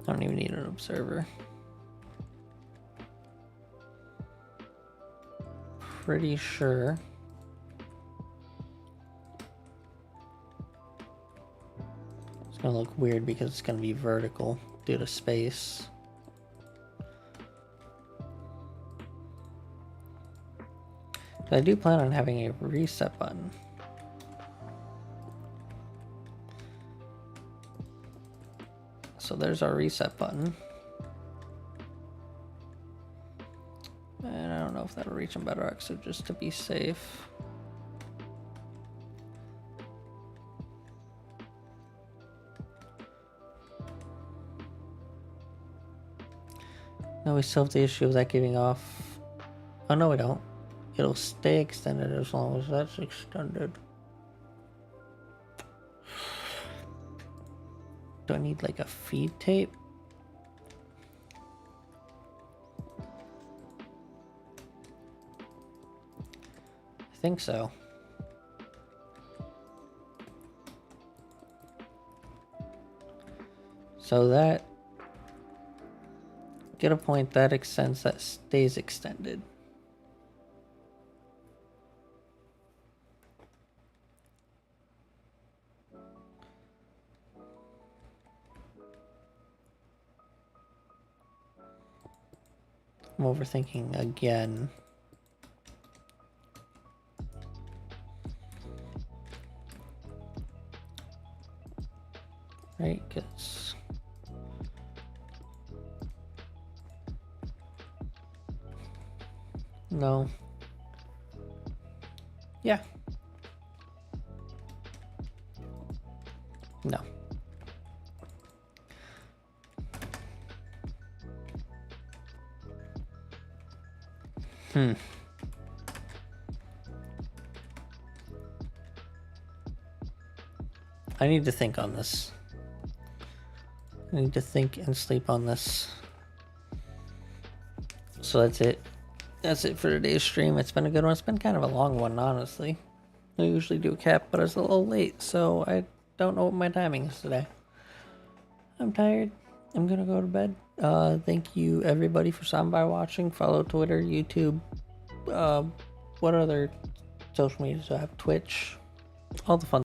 I don't even need an observer. Pretty sure. It's gonna look weird because it's gonna be vertical due to space. I do plan on having a reset button. So there's our reset button. And I don't know if that'll reach in Bedrock, so just to be safe. No, we still have the issue of that giving off. Oh, no, we don't. It'll stay extended as long as that's extended. Do I need like a feed tape? I think so. So that, get a point that extends, that stays extended. I'm overthinking again. Right, because no. Yeah. No. I need to think on this. I need to think and sleep on this. So that's it. That's it for today's stream. It's been a good one. It's been kind of a long one, honestly. I usually do a cap, but I was a little late, so I don't know what my timing is today. I'm tired. I'm gonna go to bed. Thank you everybody for stopping by watching. Follow Twitter, YouTube, what other social media do I have? Twitch, all the fun